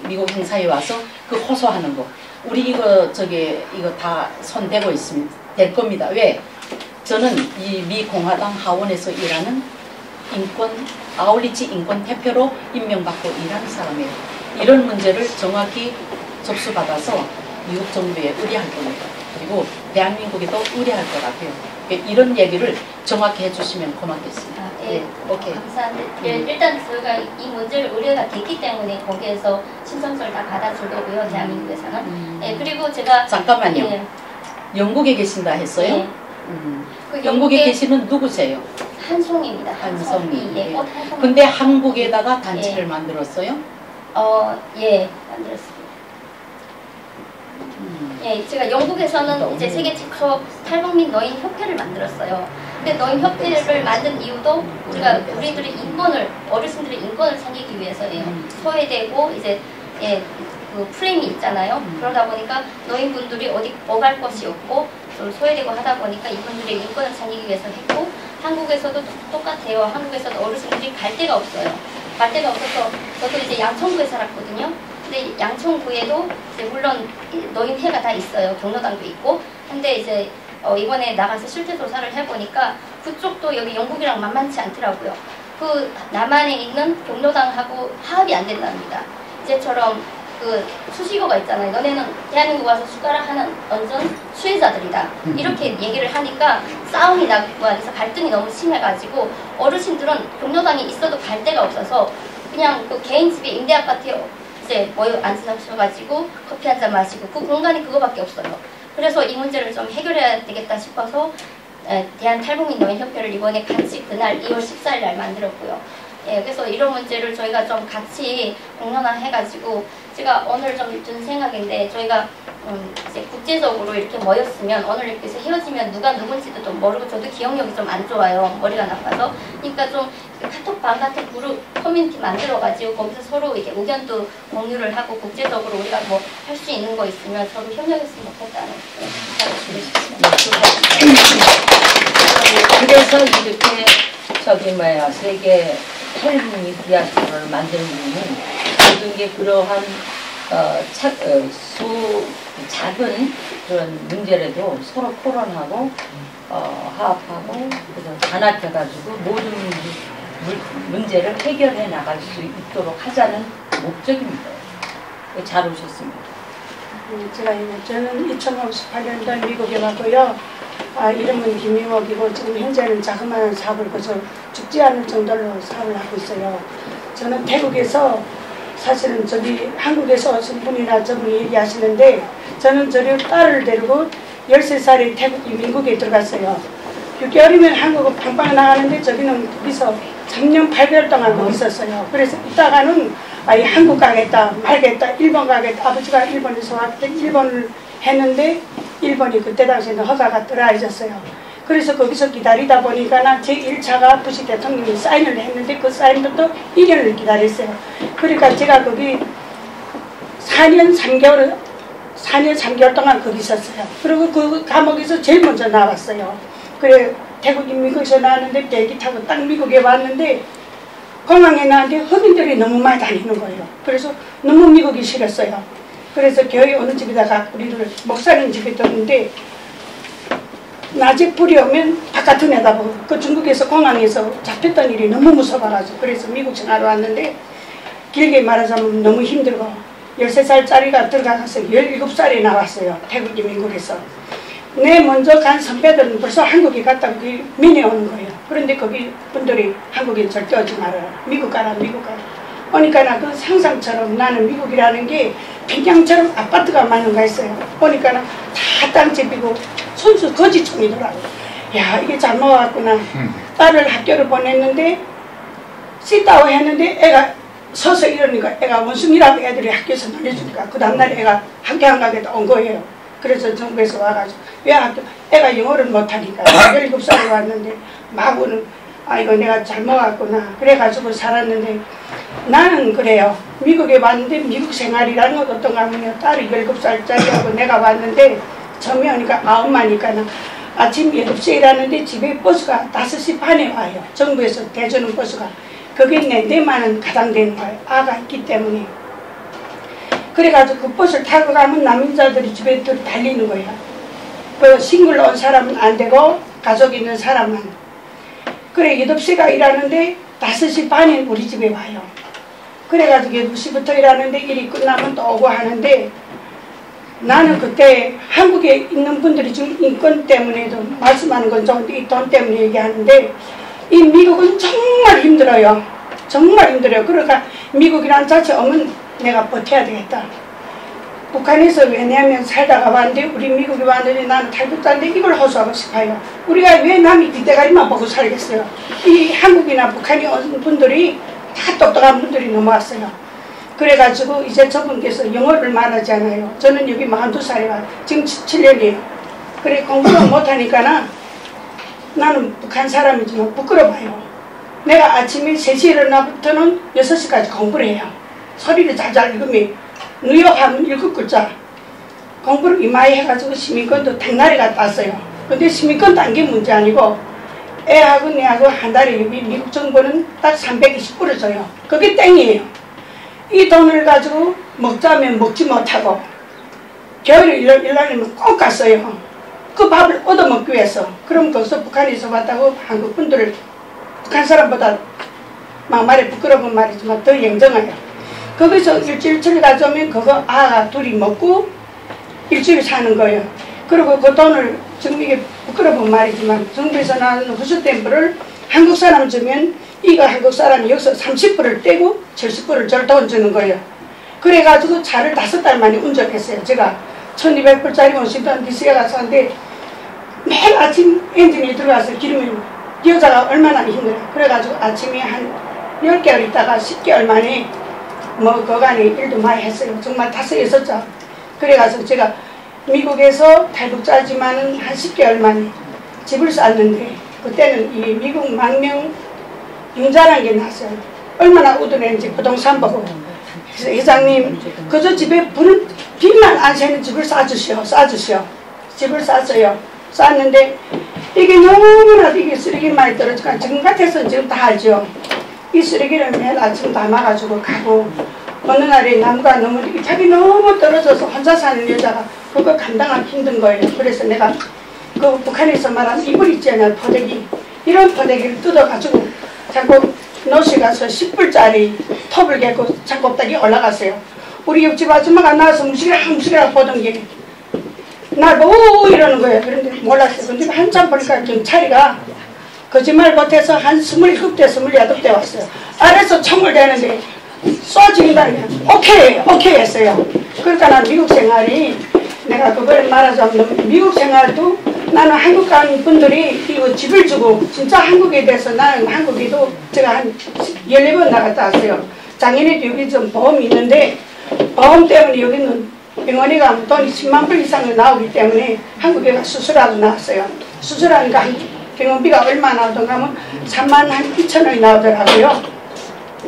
미국 행사에 와서 그 호소하는 거 우리 이거 다 손대고 있으면 될 겁니다. 왜? 저는 이 미 공화당 하원에서 일하는 아울리치 인권 대표로 임명받고 일하는 사람이에요. 이런 문제를 정확히 접수받아서 미국 정부에 의뢰할 겁니다. 그리고 대한민국에도 의뢰할 거라고요. 이런 얘기를 정확히 해주시면 고맙겠습니다. 예, 오케이. 감사합니다. 일단 저희가 이 문제를 의뢰가 됐기 때문에 거기에서 신청서를 다 받아줄 거고요. 대한민국에서는. 예, 그리고 제가 잠깐만요. 예. 영국에 계신다 했어요? 예. 그 영국에 계시는 누구세요? 한송입니다. 한송이. 예, 꽃 한송. 근데 한국에다가 단체를 만들었어요? 예, 만들었습니다. 예, 제가 영국에서는 이제 세계 최초 탈북민 노인 협회를 만들었어요. 근데 노인 협회를 만든 이유도 우리들의 인권을 어르신들의 인권을 챙기기 위해서예요. 소외되고 이제 그 프레임이 있잖아요. 그러다 보니까 노인분들이 어디 오갈 곳이 없고 좀 소외되고 하다 보니까 이분들의 인권을 챙기기 위해서 했고 한국에서도 똑같아요. 한국에서도 어르신들이 갈 데가 없어요. 갈 데가 없어서 저도 이제 양천구에 살았거든요. 근데 양천구에도 이제 물론 노인회가 다 있어요. 경로당도 있고. 근데 이제 이번에 나가서 실제 조사를 해보니까 그쪽도 여기 영국이랑 만만치 않더라고요. 그 남한에 있는 경로당하고 화합이 안 된답니다. 이제처럼 그 수식어가 있잖아요. 너네는 대한민국 와서 숟가락 하나 얹은 수혜자들이다. 이렇게 얘기를 하니까 싸움이 나고 그래서 갈등이 너무 심해가지고 어르신들은 경로당이 있어도 갈 데가 없어서 그냥 그 개인 집에 임대 아파트에 이제 모여 앉으셔가지고 커피 한잔 마시고 그 공간이 그거밖에 없어요. 그래서 이 문제를 좀 해결해야 되겠다 싶어서 대한탈북민 노인협회를 이번에 같이 그날 2월 14일 날 만들었고요. 예, 그래서 이런 문제를 저희가 좀 같이 공론화해가지고 제가 오늘 좀 든 생각인데 저희가 이제 국제적으로 이렇게 모였으면 오늘 이렇게 해서 헤어지면 누가 누군지도 좀 모르고 저도 기억력이 좀 안 좋아요. 머리가 나빠서. 그러니까 좀 카톡방 같은 그룹 커뮤니티 만들어가지고 거기서 서로 이렇게 의견도 공유를 하고 국제적으로 우리가 뭐 할 수 있는 거 있으면 서로 협력했으면 좋겠다는 생각을 드리겠습니다. 그래서 이렇게 세계 탈북민 디아스포라를 만드는 이유는 모든 게 그러한 작은 그런 문제라도 서로 토론하고 화합하고 단합해가지고 모든 문제를 해결해 나갈 수 있도록 하자는 목적입니다. 잘 오셨습니다. 저는 2058년도에 미국에 왔고요. 이름은 김미옥이고 지금 현재는 자그마한 사업을 거쳐 죽지 않을 정도로 사업을 하고 있어요. 저는 태국에서 사실은 저기 한국에서 오신 분이나 저분이 얘기하시는데 저는 저를 딸을 데리고 13살에 미국에 들어갔어요. 6개월이면 한국은 빵빵 나가는데 저기는 거기서 3년 8개월 동안 거기 있었어요. 그래서 이따가는 한국 가겠다 말겠다 일본 가겠다. 아버지가 일본에서 왔을 때 일본을 했는데 일본이 그때 당시에는 허가가 떨어졌어요. 그래서 거기서 기다리다 보니까 제 1차가 부시 대통령이 사인을 했는데 그 사인부터 1년을 기다렸어요. 그러니까 제가 거기 4년 3개월 동안 거기 있었어요. 그리고 그 감옥에서 제일 먼저 나왔어요. 그래 태국 미국에서 나왔는데 비행기 타고 딱 미국에 왔는데 공항에 나왔는데 흑인들이 너무 많이 다니는 거예요. 그래서 너무 미국이 싫었어요. 그래서 교회 어느 집에다가 우리를 목사님 집에 뒀는데 낮에 불이 오면 바깥을 내다보고 그 중국에서 공항에서 잡혔던 일이 너무 무서워가지고 그래서 미국 전화로 왔는데 길게 말하자면 너무 힘들고 13살짜리가 들어가서 17살에 나왔어요. 태국 미국에서. 내 먼저 간 선배들은 벌써 한국에 갔다고 민해 오는 거예요. 그런데 거기 분들이 한국에 절대 오지 말아라. 미국 가라 미국 가라. 오니까 그 상상처럼 나는 미국이라는 게 평양처럼 아파트가 많은가 했어요. 오니까 다 땅집이고 손수 거지총이더라고. 야 이게 잘못 왔구나. 딸을 학교를 보냈는데 sit-down 했는데 애가 서서 이러니까 애가 원숭이라고 애들이 학교에서 놀려주니까 그 다음날 애가 학교 안 가게 온 거예요. 그래서 정부에서 와가지고 왜 학교 애가 영어를 못하니까 17살에 왔는데 마구는 이거 내가 잘못 왔구나 그래가지고 살았는데 나는 그래요. 미국에 왔는데 미국 생활이라는 건 어떤가 하면 딸이 17살짜리하고 내가 왔는데 처음에 오니까 9마니까 아침 8시에 일하는데 집에 버스가 5시 반에 와요. 정부에서 대주는 버스가 그게 4대만은 가당되는 거예요. 아가 있기 때문에. 그래가지고 그 버스를 타고 가면 남인자들이 집에 달리는 거예요. 그 싱글로 온 사람은 안 되고 가족 있는 사람은. 그래 8시가 일하는데 5시 반에 우리 집에 와요. 그래가지고 8시부터 일하는데 일이 끝나면 또 오고 하는데 나는 그때 한국에 있는 분들이 지금 인권 때문에도 말씀하는 건 좋은데 이 돈 때문에 얘기하는데 이 미국은 정말 힘들어요. 정말 힘들어요. 그러니까 미국이라는 자체 오면 내가 버텨야 되겠다. 북한에서 왜냐하면 살다가 왔는데 우리 미국에 왔는데 나는 탈북자인데 이걸 호소하고 싶어요. 우리가 왜 남이 뒷대가리만 보고 살겠어요. 이 한국이나 북한에 온 분들이 다 똑똑한 분들이 넘어왔어요. 그래가지고 이제 저분께서 영어를 말하잖아요. 저는 여기 42살에 와 지금 7년이에요. 그래 공부를 못하니까 나는 북한 사람이지만 부끄러워요. 내가 아침에 3시에 일어나부터는 6시까지 공부를 해요. 소리를 잘잘 읽으면 뉴욕하면 7글자 공부를 이마에 해가지고 시민권도 당나리가 땄어요. 근데 시민권 딴 게 문제 아니고 애하고 내하고 한 달에 여기 미국 정부는 딱 320불을 줘요. 그게 땡이에요. 이 돈을 가지고 먹자면 먹지 못하고 겨울에 일하려면 꼭 갔어요. 그 밥을 얻어먹기 위해서. 그럼 거기서 북한에서 왔다고 한국 분들을 북한 사람보다 막말에 부끄러운 말이지만 더 냉정해요. 거기서 일주일 가져오면 그거 아가 둘이 먹고 일주일 사는 거예요. 그리고 그 돈을 지금 이게 부끄러운 말이지만 정부에서 나오는 후수댐프를 한국 사람 주면 이거 한국 사람이 여기서 30불을 떼고 70불을 저를 돈 주는 거예요. 그래가지고 차를 5달 만에 운전했어요. 제가 1200불짜리 원심단 DC에 가서 하는데 매일 아침 엔진이 들어가서 기름이 여자가 얼마나 힘들어요. 그래가지고 아침에 한 10개월 있다가 10개월 만에 거간에 일도 많이 했어요. 정말 5, 6자. 그래가지고 제가 미국에서 탈북자지만은 한 10개월 만에 집을 샀는데 그때는 이 미국 망명 융자라는 게 났어요. 얼마나 우드는지 부동산 보고. 그래서 회장님 그저 집에 빚만 안 새는 집을 싸주시오. 집을 쌌어요. 쌌는데 이게 너무나도 이게 쓰레기 많이 떨어지니까 지금 같아서 지금 다 알죠. 이 쓰레기를 매일 아침 담아가지고 가고 어느 날에 나무가 너무 탑이 너무 떨어져서 혼자 사는 여자가 그거 감당하기 힘든 거예요. 그래서 내가 그 북한에서 말하는 이불 있잖아요. 포대기. 이런 포대기를 뜯어가지고 자꾸 노시 가서 10불짜리 톱을 개고 잡곡딱이 올라갔어요. 우리 옆집 아줌마가 나와서 무시기라 보던 게 날 보고 이러는 거예요. 그런데 몰랐어요. 근데 한참 보니까 경찰이가 거짓말 못해서 한 27대 28대 왔어요. 아래서 총을 대는데 쏘진다면 오케이 했어요. 그러니까 난 미국 생활이 내가 그걸 말하자면 미국 생활도 나는 한국 간 분들이 이거 집을 주고 진짜 한국에 대해서 나는 한국에도 제가 한 14번 나갔다 왔어요. 작년에도 여기 좀 보험이 있는데 보험 때문에 여기는 병원에 가면 돈이 10만 불 이상이 나오기 때문에 한국에 가 수술하고 나왔어요. 수술하니까 병원비가 얼마 나오던가 하면 3만 한 2천 원이 나오더라고요.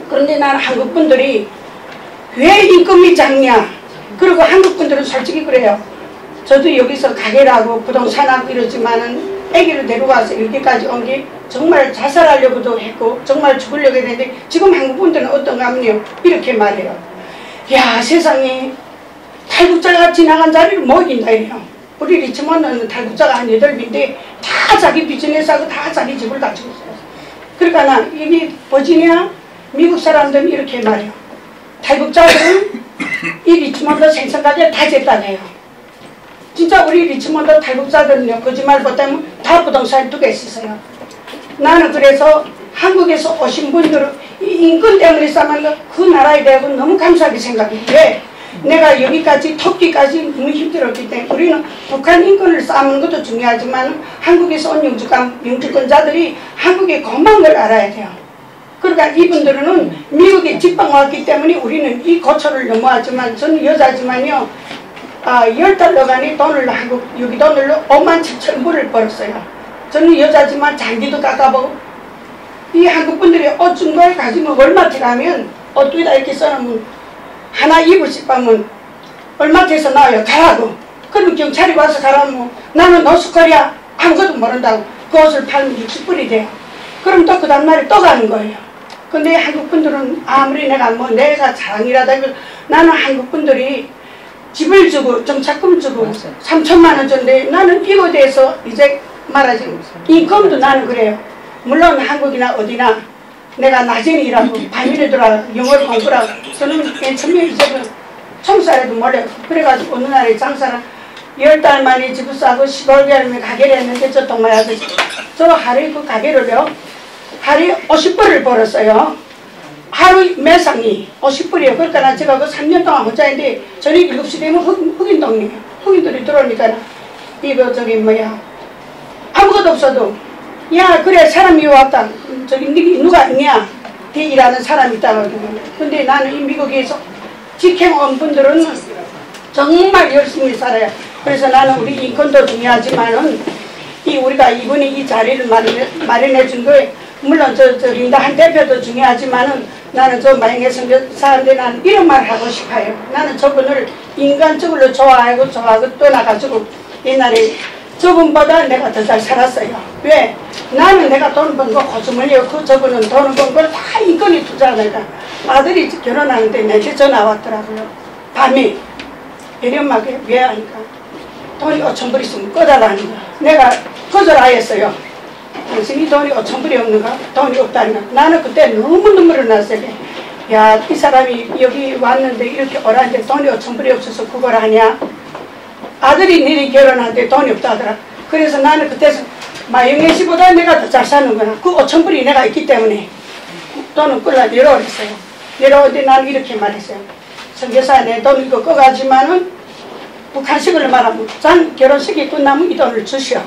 그런데 나는 한국 분들이 왜 임금이 작냐? 그리고 한국 분들은 솔직히 그래요. 저도 여기서 가게라고 부동산하고 이러지만은 아기를 데려가서 여기까지 온 게 정말 자살하려고도 했고 정말 죽으려고 했는데 지금 한국 분들은 어떤가 하면요. 이렇게 말해요. 야 세상에 탈북자가 지나간 자리를 못 이긴다 이래요. 우리 리치몬드는 탈북자가 한 8명인데 다 자기 비즈니스하고 다 자기 집을 다 주고 있어요. 그러니까 나 여기 버지니아 미국 사람들은 이렇게 말해요. 탈북자들은 이 리치몬드 생선가게 다 졌다고 해요. 진짜 우리 리치몬드 탈북자들은요. 거짓말 못하면 다 부동산 2개 있어요. 나는 그래서 한국에서 오신 분들은 인권 때문에 싸면 그 나라에 대하고 너무 감사하게 생각해요. 왜? 내가 여기까지 토끼까지 너무 힘들었기 때문에 우리는 북한 인권을 쌓는 것도 중요하지만 한국에서 온 영주권자들이 한국의 고마운 걸 알아야 돼요. 그러니까 이분들은 미국에 직방 왔기 때문에 우리는 이 고초를 넘어왔지만 저는 여자지만요. 10달러간의 돈을 여기 돈으로 5만 7천 불을 벌었어요. 저는 여자지만 장기도 깎아보고 이 한국 분들이 옷 준 걸 가지고 월마트 가면 옷 위에다 이렇게 써놓으면 하나 입을 싶으면 얼마트에서 나와요. 가라고. 그럼 경찰이 와서 가라면 나는 노스코리아 아무것도 모른다고 그 옷을 팔면 60불이 돼요. 그럼 또 그 다음날에 또 가는 거예요. 근데 한국 분들은 아무리 내가 자랑이라다 해도 나는 한국 분들이 집을 주고 정착금 주고 3천만 원 줬는데 나는 이거에 대해서 이제 말하지 인컴도 나는 그래요. 물론 한국이나 어디나 내가 낮에는 일하고 밤에 들어와 영어를 공부하고 저는 맨 처음에 이제는 총살에도 몰래 그래가지고 어느 날에 장사를 10달 만에 집을 싸고 15개월 만에 가게를 했는데 저 동네 아저씨 저 하루에 그 가게를요 하루에 50불을 벌었어요. 하루 매상이 50불이에요. 그러니까 난 제가 그 3년 동안 혼자인데 저녁 7시 되면 흑인동이에요. 흑인들이 들어오니까 이거 저기 뭐야 아무것도 없어도 야 그래 사람이 왔다. 저기 누가 있냐? 뒤 일하는 사람이 있다고 그러거든요. 근데 나는 이 미국에서 직행 온 분들은 정말 열심히 살아요. 그래서 나는 우리 인권도 중요하지만은 우리가 이분이 이 자리를 마련해 준 거에 물론 저 린다 한 대표도 중요하지만은 나는 저 마영애 선교사한테 나는 이런 말을 하고 싶어요. 나는 저분을 인간적으로 좋아하고 떠나가지고 옛날에 저분보다 내가 더 잘 살았어요. 왜? 나는 내가 돈 번 거 고주머니요. 저분은 돈 번 걸 다 인권이 투자하니까 아들이 결혼하는데 내게 전화 왔더라고요. 밤에 애련하게 왜 하니까 돈이 5,000불 있으면 꺼달라는 거야. 내가 거절하였어요. 당신이 돈이 5,000불이 없는가? 돈이 없다니까. 나는 그때 너무 눈물을 났어요. 야, 이 사람이 여기 왔는데 이렇게 오라는데 돈이 5,000불이 없어서 그걸 하냐? 아들이 니네 결혼하는데 돈이 없다더라. 그래서 나는 그때 마영애 씨보다 내가 더 잘 사는 거야. 그 5,000불이 내가 있기 때문에 돈은 끌라 내려오랬어요. 내려오는데 나는 이렇게 말했어요. 선교사 내 돈 이거 꺼가지만은 북한식으로 말하면 전 결혼식이 끝나면 이 돈을 주시오.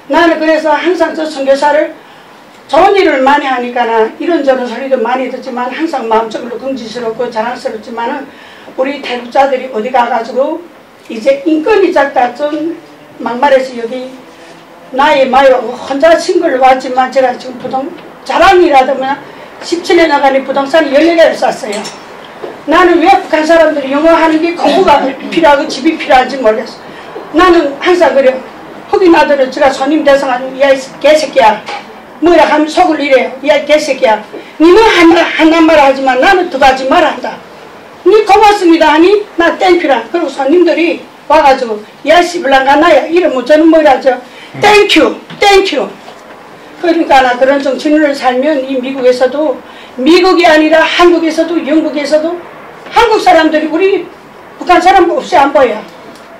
나는 그래서 항상 저 선교사를 좋은 일을 많이 하니까 이런저런 소리도 많이 듣지만 항상 마음적으로 긍지스럽고 자랑스럽지만은 우리 탈북자들이 어디 가가지고 이제 인권이 작다 좀 막말해서 여기 나이 많이 혼자 싱글로 왔지만 제가 지금 자랑이라더면 17년 나가니 부동산 14개를 샀어요. 나는 왜 북한 사람들이 영어 하는 게 공부가 필요하고 집이 필요한지 몰랐어. 나는 항상 그래요. 흑인 아들은 제가 손님 대상하면 야 개새끼야 뭐라 하면 속을 이래요. 야 개새끼야 니는 하나 말 하지만 나는 2가지 말한다. 니 고맙습니다 하니 나 땡큐라. 그리고 손님들이 와가지고 야 씨블랑가 나야 이러면 저는 뭐라죠. 땡큐 땡큐. 그러니까 나 그런 정치인을 살면 이 미국에서도 미국이 아니라 한국에서도 영국에서도 한국 사람들이 우리 북한 사람 없이 안 보여.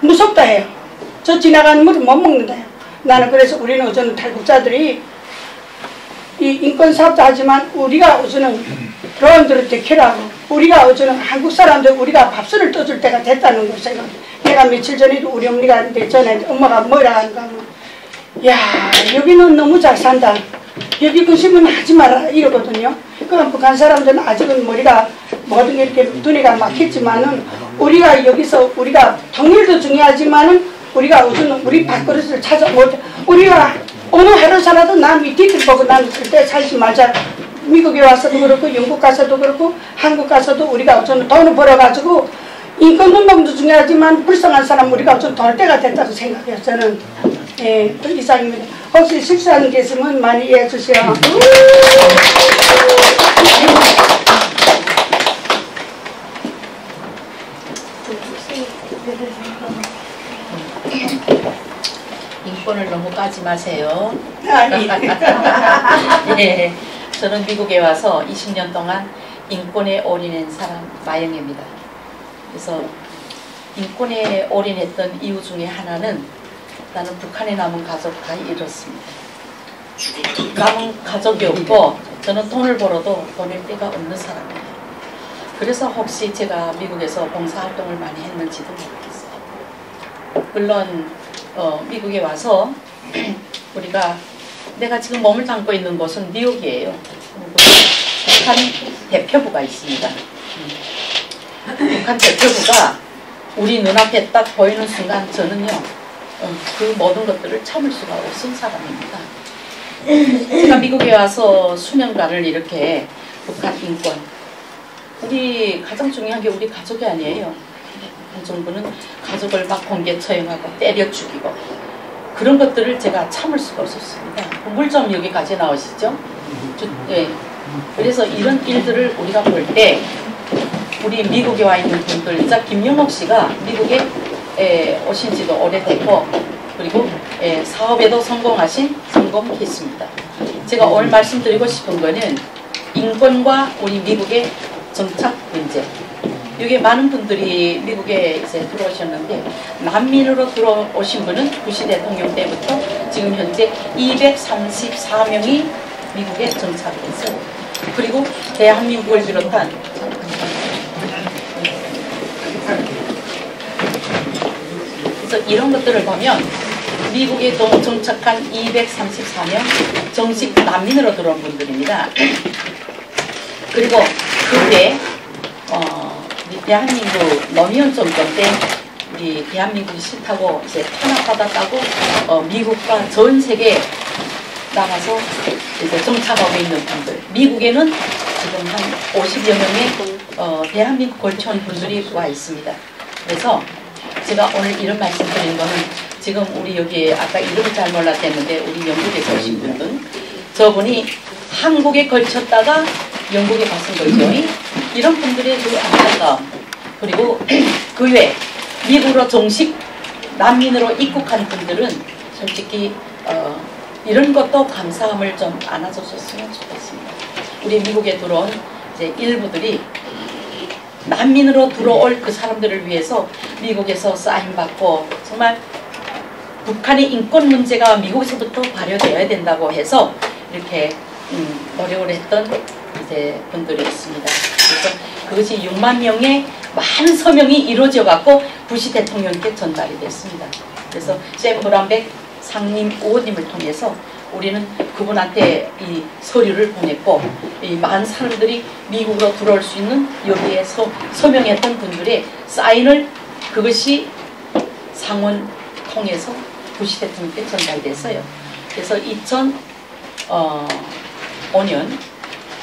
무섭다 해요. 저 지나가는 물을 못 먹는다 해요. 나는 그래서 우리는 우선 탈북자들이 이 인권사업도 하지만 우리가 우선은 로원들을 지키라고 우리가 우선은 한국 사람들 우리가 밥술을 떠줄 때가 됐다는 걸 생각. 내가 며칠 전에도 우리 어머니가 전에 엄마가 뭐라 하는가 하면 야 여기는 너무 잘 산다. 여기 그 신문 하지 마라 이러거든요. 그럼 북한 사람들은 아직은 머리가 모든 게 이렇게 눈에가 막혔지만은 우리가 여기서 우리가 통일도 중요하지만은 우리가 우선 우리 밥그릇을 찾아 우리가 어느 하루 살아도 남이 뒤를 보고 나는 절대 살지 말자. 미국에 와서도 그렇고 영국 가서도 그렇고 한국 가서도 우리가 우선 돈을 벌어가지고 인권 운동도 중요하지만 불쌍한 사람 우리가 우선 도울 때가 됐다고 생각해요. 저는 예, 그 이상입니다. 혹시 실수하는 게 있으면 많이 이해해 주세요. 인권을 너무 까지 마세요. 아니. 예, 저는 미국에 와서 20년 동안 인권에 올인한 사람 마영입니다. 그래서 인권에 올인했던 이유 중에 하나는 나는 북한에 남은 가족 다 잃었습니다. 남은 가족이 없고 저는 돈을 벌어도 보낼 데가 없는 사람이에요. 그래서 혹시 제가 미국에서 봉사활동을 많이 했는지도 모르겠어요. 물론 미국에 와서 우리가 내가 지금 몸을 담고 있는 곳은 뉴욕이에요. 북한 대표부가 있습니다. 북한 대표부가 우리 눈앞에 딱 보이는 순간 저는요 그 모든 것들을 참을 수가 없은 사람입니다. 제가 미국에 와서 수년간을 이렇게 북한 인권 우리 가장 중요한 게 우리 가족이 아니에요. 북한 정부는 가족을 막 공개 처형하고 때려 죽이고 그런 것들을 제가 참을 수가 없었습니다. 물 좀 여기까지 나오시죠? 네. 그래서 이런 일들을 우리가 볼 때 우리 미국에 와 있는 분들, 이자 김용옥 씨가 미국에 오신 지도 오래됐고 그리고 사업에도 성공했습니다. 제가 오늘 말씀드리고 싶은 거는 인권과 우리 미국의 정착 문제. 여기 많은 분들이 미국에 이제 들어오셨는데 난민으로 들어오신 분은 부시 대통령 때부터 지금 현재 234명이 미국에 정착을 했어요. 그리고 대한민국을 비롯한 그래서 이런 것들을 보면 미국에 정착한 234명 정식 난민으로 들어온 분들입니다. 그리고 그게 우리 대한민국 노무현 정권 때 우리 대한민국이 싫다고 이제 탄압받았다고 미국과 전 세계 나가서 이제 정착하고 있는 분들. 미국에는 지금 한 50여 명의 대한민국 걸쳐온 분들이 와 있습니다. 그래서 제가 오늘 이런 말씀 드린 거는 지금 우리 여기에 아까 이름을 잘 몰랐댔는데 우리 영국에서 오신 분들 저분이 한국에 걸쳤다가 영국에 갔은 거죠. 이런 분들의 그 안타까움 그리고 그 외 미국으로 정식 난민으로 입국한 분들은 솔직히 이런 것도 감사함을 좀 안아줬으면 좋겠습니다. 우리 미국에 들어온 이제 일부들이 난민으로 들어올 그 사람들을 위해서 미국에서 사인받고 정말 북한의 인권 문제가 미국에서부터 발효되어야 된다고 해서 이렇게 노력을 했던 이제 분들이 있습니다. 그래서 그것이 6만 명의 많은 서명이 이루어져 갖고 부시 대통령께 전달이 됐습니다. 그래서 샘 브람백 상임 의원님을 통해서 우리는 그분한테 이 서류를 보냈고 이 많은 사람들이 미국으로 들어올 수 있는 여기에 서명했던 분들의 사인을 그것이 상원 통해서 부시 대통령께 전달됐어요. 그래서 2005년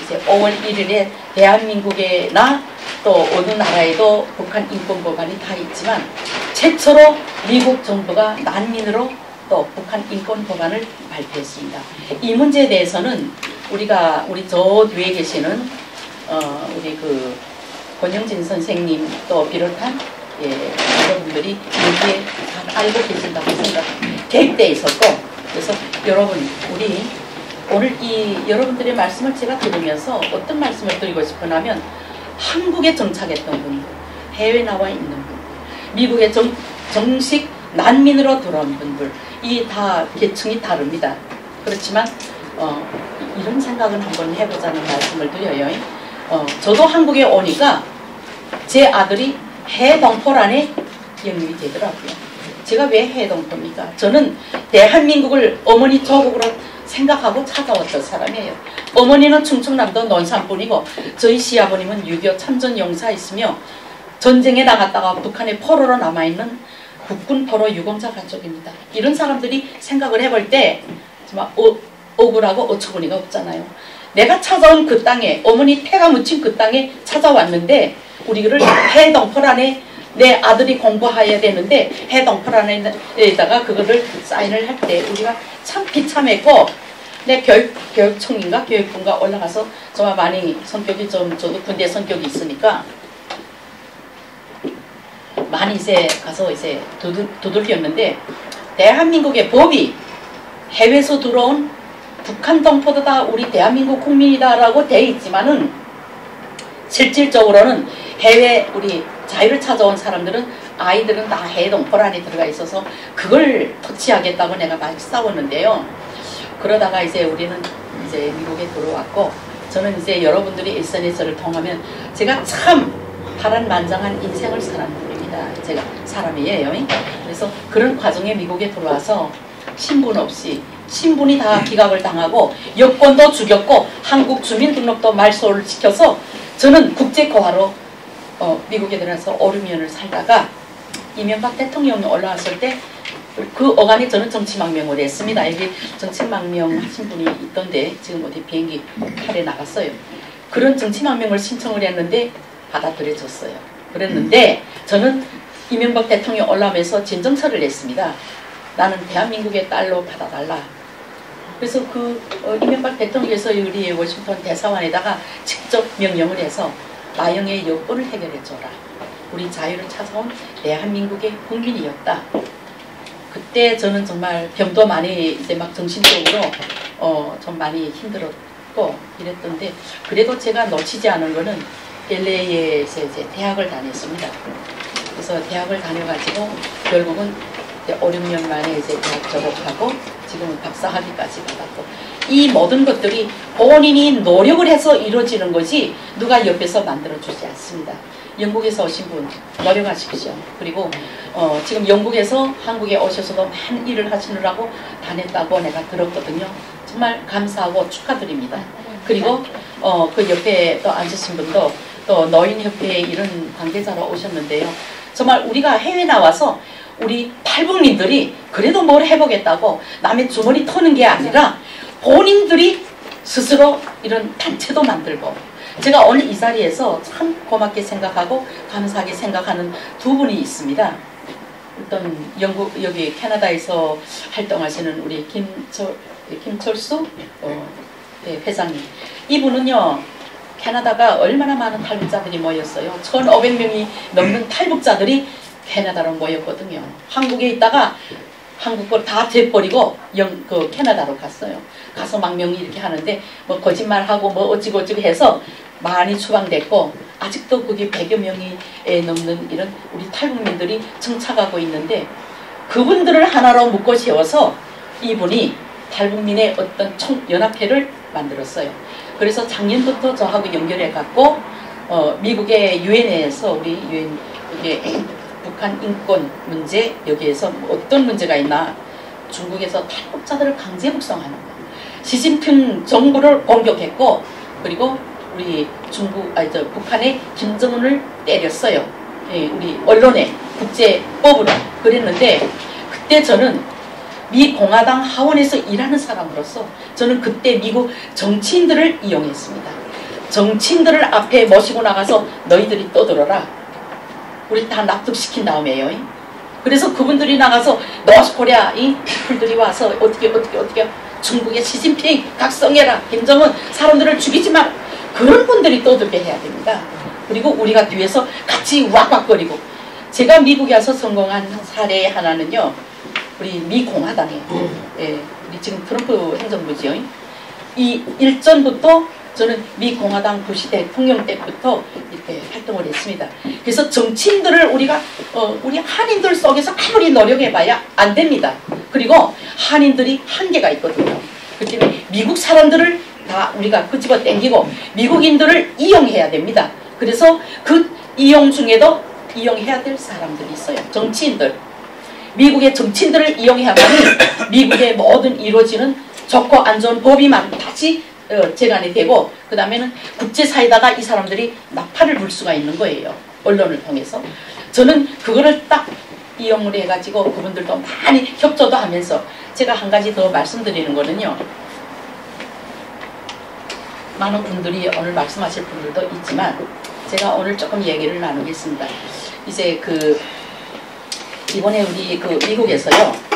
이제 5월 1일에 대한민국에나 또 어느 나라에도 북한 인권법안이 다 있지만 최초로 미국 정부가 난민으로 또 북한 인권법안을 발표했습니다. 이 문제에 대해서는 우리 저 뒤에 계시는 우리 그 권영진 선생님 또 비롯한 여러분들이 여기에 다 알고 계신다고 생각합니다. 계획되어 있었고 그래서 여러분 우리 오늘 이 여러분들의 말씀을 제가 들으면서 어떤 말씀을 드리고 싶으냐면 한국에 정착했던 분들, 해외 나와 있는 분들, 미국에 정식 난민으로 들어온 분들, 이 다 계층이 다릅니다. 그렇지만 이런 생각은 한번 해보자는 말씀을 드려요. 저도 한국에 오니까 제 아들이 해동포란에 영입이 되더라고요. 제가 왜 해동포입니까? 저는 대한민국을 어머니 조국으로 생각하고 찾아왔던 사람이에요. 어머니는 충청남도 논산분이고 저희 시아버님은 6.25 참전용사이시며 전쟁에 나갔다가 북한에 포로로 남아있는 국군 포로 유공자 가족입니다. 이런 사람들이 생각을 해볼 때 정말 억울하고 어처구니가 없잖아요. 내가 찾아온 그 땅에, 어머니 태가 묻힌 그 땅에 찾아왔는데 우리를 해동포란에 내 아들이 공부해야 되는데 해동포란에다가 그거를 사인을 할 때 우리가 참 비참했고, 내 교육청인가 교육부인가 올라가서 정말 많이 성격이 좀, 저도 군대 성격이 있으니까 많이 이제 가서 이제 두들겼는데, 대한민국의 법이 해외에서 들어온 북한 동포도 다 우리 대한민국 국민이다라고 돼 있지만은 실질적으로는 해외 우리 자유를 찾아온 사람들은 아이들은 다 해동포란에 들어가 있어서 그걸 터치하겠다고 내가 많이 싸웠는데요. 그러다가 이제 우리는 이제 미국에 들어왔고, 저는 이제 여러분들이 일선에 저를 통하면 제가 참 파란만장한 인생을 살았는 분입니다. 제가 사람이에요. 그래서 그런 과정에 미국에 들어와서 신분 없이, 신분이 다 기각을 당하고 여권도 죽였고 한국 주민등록도 말소를 시켜서 저는 국제고하로 미국에 들어와서 5, 6년을 살다가 이명박 대통령이 올라왔을 때 그 어간에 저는 정치망명을 했습니다. 여기 정치망명 하신 분이 있던데 지금 어디 비행기 탈에 나갔어요. 그런 정치망명을 신청을 했는데 받아들여졌어요. 그랬는데 저는 이명박 대통령이 올라오면서 진정서를 냈습니다. 나는 대한민국의 딸로 받아달라. 그래서 이명박 대통령께서 우리 워싱턴 대사관에다가 직접 명령을 해서 나영의 여권을 해결해줘라. 우리 자유를 찾아온 대한민국의 국민이었다. 그때 저는 정말 병도 많이 이제 막 정신적으로 좀 많이 힘들었고 이랬던데, 그래도 제가 놓치지 않은 거는 LA에서 이제 대학을 다녔습니다. 그래서 대학을 다녀가지고 결국은 5, 6년 만에 이제 대학 졸업하고 지금은 박사학위까지 받았고, 이 모든 것들이 본인이 노력을 해서 이루어지는 거지 누가 옆에서 만들어주지 않습니다. 영국에서 오신 분 노력하십시오. 그리고 지금 영국에서 한국에 오셔서도 많은 일을 하시느라고 다녔다고 내가 들었거든요. 정말 감사하고 축하드립니다. 그리고 그 옆에 또 앉으신 분도 또 노인협회의 이런 관계자로 오셨는데요. 정말 우리가 해외 나와서 우리 탈북민들이 그래도 뭘 해보겠다고 남의 주머니 터는 게 아니라 본인들이 스스로 이런 단체도 만들고, 제가 오늘 이 자리에서 참 고맙게 생각하고 감사하게 생각하는 두 분이 있습니다. 어떤 여기 캐나다에서 활동하시는 우리 김철수 회장님. 이분은요, 캐나다가 얼마나 많은 탈북자들이 모였어요. 1,500명이 넘는 탈북자들이 캐나다로 모였거든요. 한국에 있다가 한국 걸 다 돼버리고 캐나다로 갔어요. 가서 막 명의 이렇게 하는데 뭐 거짓말하고 뭐 어찌고 해서 많이 추방됐고, 아직도 거기 100여 명이 넘는 이런 우리 탈북민들이 정착하고 있는데, 그분들을 하나로 묶어 세워서 이분이 탈북민의 어떤 연합회를 만들었어요. 그래서 작년부터 저하고 연결해 갖고 미국의 유엔에서 우리 유엔 북한 인권 문제, 여기에서 어떤 문제가 있나, 중국에서 탈북자들을 강제 북송하는 거, 시진핑 정부를 공격했고, 그리고 우리 북한의 김정은을 때렸어요. 예, 우리 언론에 국제법으로 그랬는데, 그때 저는 미 공화당 하원에서 일하는 사람으로서 저는 그때 미국 정치인들을 이용했습니다. 정치인들을 앞에 모시고 나가서 너희들이 떠들어라. 우리 다 납득시킨 다음에요. 그래서 그분들이 나가서 노스코리아 이 풀들이 와서 어떻게 중국의 시진핑 각성해라, 김정은 사람들을 죽이지 마라, 그런 분들이 떠들게 해야 됩니다. 그리고 우리가 뒤에서 같이 왁왁거리고. 제가 미국에 와서 성공한 사례 하나는요, 우리 미 공화당에 우리 지금 트럼프 행정부지요. 이 일전부터 저는 미 공화당 부시 대통령 때부터 이렇게 활동을 했습니다. 그래서 정치인들을 우리가 우리 한인들 속에서 아무리 노력해봐야 안 됩니다. 그리고 한인들이 한계가 있거든요. 그렇기 때문에 미국 사람들을 다 우리가 끄집어 당기고 미국인들을 이용해야 됩니다. 그래서 그 이용 중에도 이용해야 될 사람들이 있어요. 정치인들. 미국의 정치인들을 이용해야만 미국의 모든 이루어지는 좋고 안 좋은 법이만 다시 재간이 되고 그 다음에는 국제사회다가 이 사람들이 나팔을 불 수가 있는 거예요. 언론을 통해서. 저는 그거를 딱 이용을 해가지고 그분들도 많이 협조도 하면서 제가 한 가지 더 말씀드리는 거는요. 많은 분들이 오늘 말씀하실 분들도 있지만 제가 오늘 조금 얘기를 나누겠습니다. 이제 이번에 우리 미국에서요.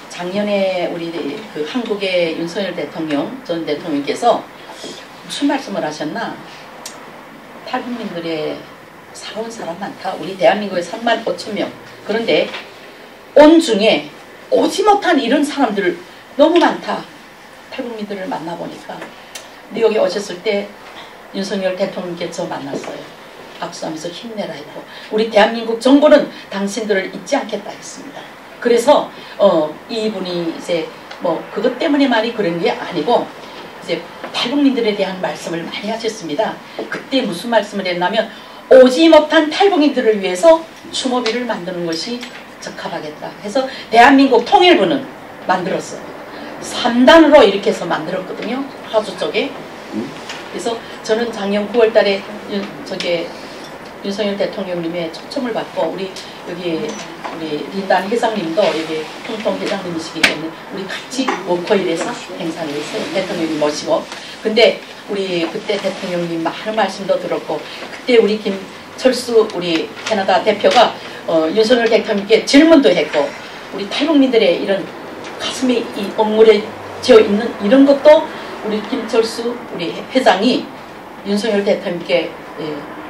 작년에 우리 한국의 윤석열 대통령 전 대통령께서 무슨 말씀을 하셨나? 탈북민들의 살아온 사람 많다. 우리 대한민국에 3만 5천 명. 그런데 온 중에 오지 못한 이런 사람들 너무 많다. 탈북민들을 만나보니까 뉴욕에 오셨을 때 윤석열 대통령께서 만났어요. 악수하면서 힘내라 했고 우리 대한민국 정부는 당신들을 잊지 않겠다 했습니다. 그래서 이분이 이제 뭐 그것 때문에만이 그런 게 아니고 이제 탈북민들에 대한 말씀을 많이 하셨습니다. 그때 무슨 말씀을 했냐면 오지 못한 탈북민들을 위해서 추모비를 만드는 것이 적합하겠다 해서 대한민국 통일부는 만들었어요. 3단으로 이렇게 해서 만들었거든요. 하주 쪽에. 그래서 저는 작년 9월 달에 윤석열 대통령님의 초청을 받고 우리 린단 회장님도 여기 통통 회장님이시기 때문에 우리 같이 워커힐에서 행사를 했어요. 대통령님 모시고. 근데 우리 그때 대통령님 많은 말씀도 들었고 그때 우리 김철수 우리 캐나다 대표가 윤석열 대통령께 질문도 했고 우리 탈북민들의 이런 가슴에 이 엉물해져 있는 이런 것도 우리 김철수 우리 회장이 윤석열 대통령께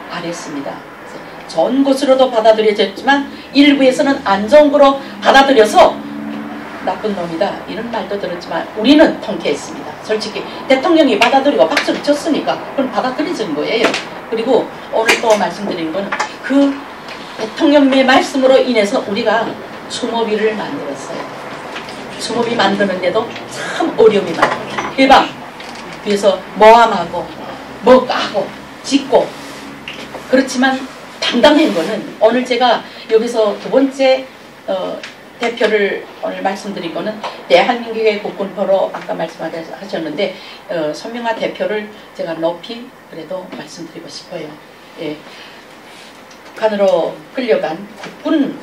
말했습니다. 좋은 것으로도 받아들여졌지만 일부에서는 안 좋은 거로 받아들여서 나쁜 놈이다 이런 말도 들었지만 우리는 통쾌했습니다. 솔직히 대통령이 받아들이고 박수를 쳤으니까 그건 받아들여진 거예요. 그리고 오늘 또 말씀드린 건 그 대통령의 말씀으로 인해서 우리가 추모비를 만들었어요. 추모비 만드는데도 참 어려움이 많아요. 해방 그래서 모함하고 뭐 까고 짓고 그렇지만 당당한 거는 오늘 제가 여기서 두 번째 대표를 오늘 말씀드린 거는 대한민국의 국군포로 아까 말씀하셨는데 손명아 대표를 제가 높이 그래도 말씀드리고 싶어요. 예. 북한으로 끌려간 국군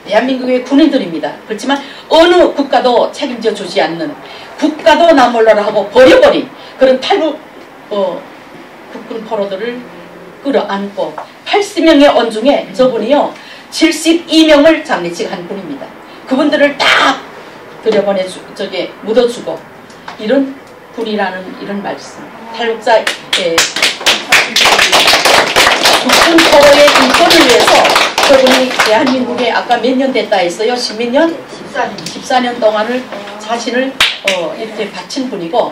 대한민국의 군인들입니다. 그렇지만 어느 국가도 책임져 주지 않는 국가도 나 몰라라 하고 버려버린 그런 탈북 국군포로들을 끌어안고 80명의 온 중에 저분이요 72명을 장례식한 분입니다. 그분들을 다 들여보내 묻어주고 이런 분이라는 이런 말씀. 탈북자 국군포로의 인권을 위해서 저분이 대한민국에 아까 몇 년 됐다 했어요? 십몇 년? 14년 동안을 자신을 이렇게 바친 분이고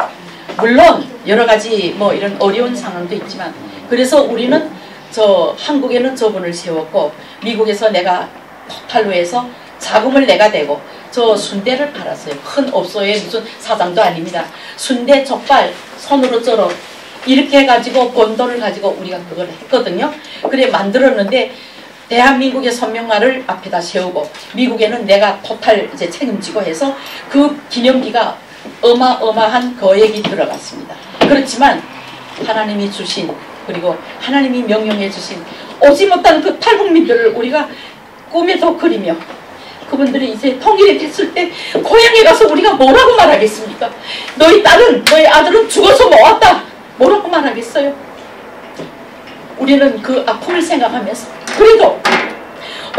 물론 여러 가지 뭐 이런 어려운 상황도 있지만 그래서 우리는 한국에는 저분을 세웠고 미국에서 내가 포탈로에서 자금을 내가 대고 저 순대를 팔았어요. 큰 업소에 무슨 사장도 아닙니다. 순대 족발 손으로 썰어 이렇게 해가지고 번 돈을 가지고 우리가 그걸 했거든요. 그래 만들었는데 대한민국의 손명화를 앞에다 세우고 미국에는 내가 토탈 이제 책임지고 해서 그 기념비가 어마어마한 거액이 들어갔습니다. 그렇지만 하나님이 주신 그리고 하나님이 명령해 주신 오지 못한 그 탈북민들을 우리가 꿈에도 그리며 그분들이 이제 통일이 됐을 때 고향에 가서 우리가 뭐라고 말하겠습니까? 너희 딸은 너희 아들은 죽어서 못 왔다 뭐라고 말하겠어요? 우리는 그 아픔을 생각하면서 그래도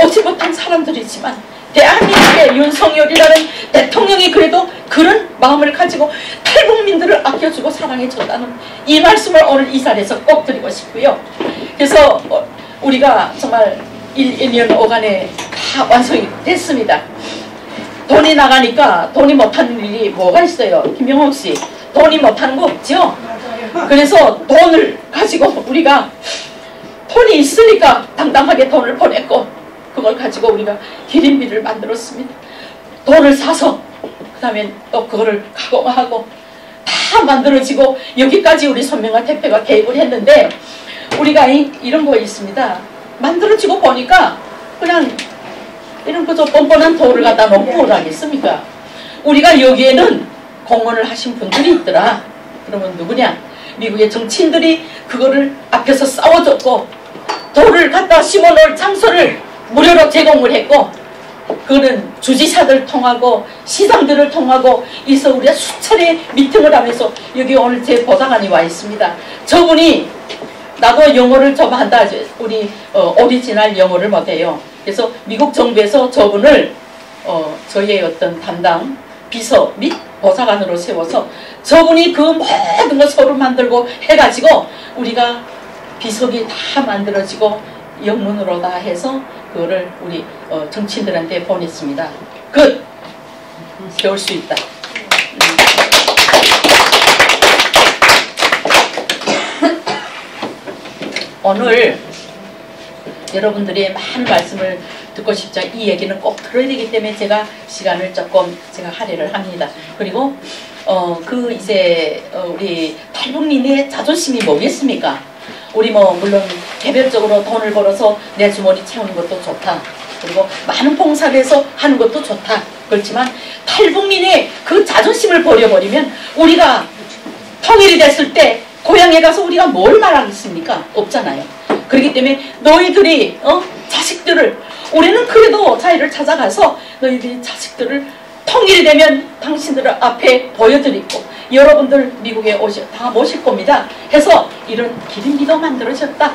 오지 못한 사람들이지만 대한민국의 윤석열이라는 대통령이 그래도 그런 마음을 가지고 탈북민들을 아껴주고 사랑해줬다는 이 말씀을 오늘 이 자리에서 꼭 드리고 싶고요. 그래서 우리가 정말 1년 5간에 다 완성이 됐습니다. 돈이 나가니까 돈이 못하는 일이 뭐가 있어요? 김영옥 씨 돈이 못하는 거 없죠? 그래서 돈을 가지고 우리가 돈이 있으니까 당당하게 돈을 보냈고 그걸 가지고 우리가 기린비를 만들었습니다. 돈을 사서 그 다음에 또 그거를 가공하고 다 만들어지고 여기까지 우리 손명아 대표가 개입을 했는데 우리가 이런 거 있습니다. 만들어지고 보니까 그냥 이런 그저 뻔뻔한 돌을 갖다 놓고 뭘 하겠습니까? 우리가 여기에는 공헌을 하신 분들이 있더라. 그러면 누구냐? 미국의 정치인들이 그거를 앞에서 싸워줬고 돌을 갖다 심어놓을 장소를 무료로 제공을 했고 그거는 주지사들 통하고 시장들을 통하고 있어 우리가 수차례 미팅을 하면서 여기 오늘 제 보좌관이 와 있습니다. 저분이 나도 영어를 좀 한다. 우리 오리지널 영어를 못해요. 그래서 미국 정부에서 저분을 저희의 어떤 담당 비서 및 보좌관으로 세워서 저분이 그 모든 걸 서로 만들고 해가지고 우리가 비석이 다 만들어지고 영문으로 다 해서 그거를 우리 정치인들한테 보냈습니다. 끝! 배울 수 있다. 오늘 여러분들이 많은 말씀을 듣고 싶죠. 이 얘기는 꼭 들어야 되기 때문에 제가 시간을 조금 제가 할애를 합니다. 그리고 이제 우리 탈북민의 자존심이 뭐겠습니까? 우리 물론 개별적으로 돈을 벌어서 내 주머니 채우는 것도 좋다. 그리고 많은 봉사를 해서 하는 것도 좋다. 그렇지만 탈북민의 그 자존심을 버려버리면 우리가 통일이 됐을 때 고향에 가서 우리가 뭘 말하겠습니까? 없잖아요. 그렇기 때문에 너희들이 자식들을 우리는 그래도 자기를 찾아가서 너희들이 자식들을 통일이 되면 당신들 앞에 보여드리고 여러분들 미국에 다 모실 겁니다. 해서 이런 기린비도 만들어졌다.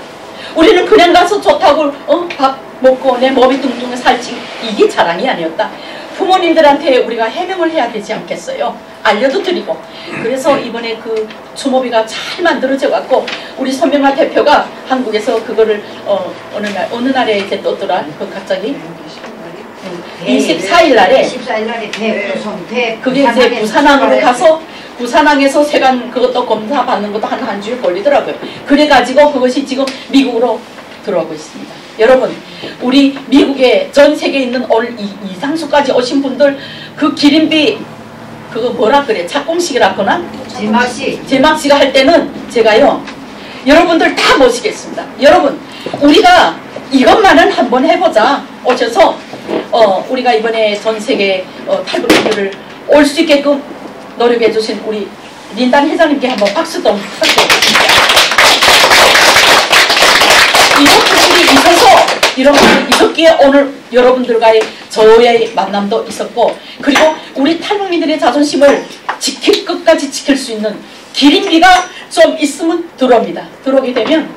우리는 그냥 가서 좋다고 밥 먹고 내 몸이 둥둥 살지 이게 자랑이 아니었다. 부모님들한테 우리가 해명을 해야 되지 않겠어요? 알려도 드리고. 그래서 이번에 그 추모비가 잘 만들어져 갖고 우리 손명아 대표가 한국에서 그거를 어느 날에 이제 떴더라. 그 갑자기 24일 날에 그게 이제 부산항으로 가서 부산항에서 세관 그것도 검사 받는 것도 한 주일 걸리더라고요. 그래가지고 그것이 지금 미국으로 들어오고 있습니다. 여러분 우리 미국에 전 세계에 있는 오늘 이상수까지 오신 분들 그 기린비 그거 뭐라 그래? 착공식이라거나? 제막씨가 할 때는 제가요 여러분들 다 모시겠습니다. 여러분 우리가 이것만은 한번 해보자. 오셔서 우리가 이번에 전 세계 탈북민들을 올 수 있게끔 노력해 주신 우리 린단 회장님께 한번 박수 좀 부탁드립니다. 이런 분들이 있어서 이런 분들이 있었기에 오늘 여러분들과의 저의 만남도 있었고 그리고 우리 탈북민들의 자존심을 끝까지 지킬 수 있는 기린비가 좀 있으면 들어옵니다. 들어오게 되면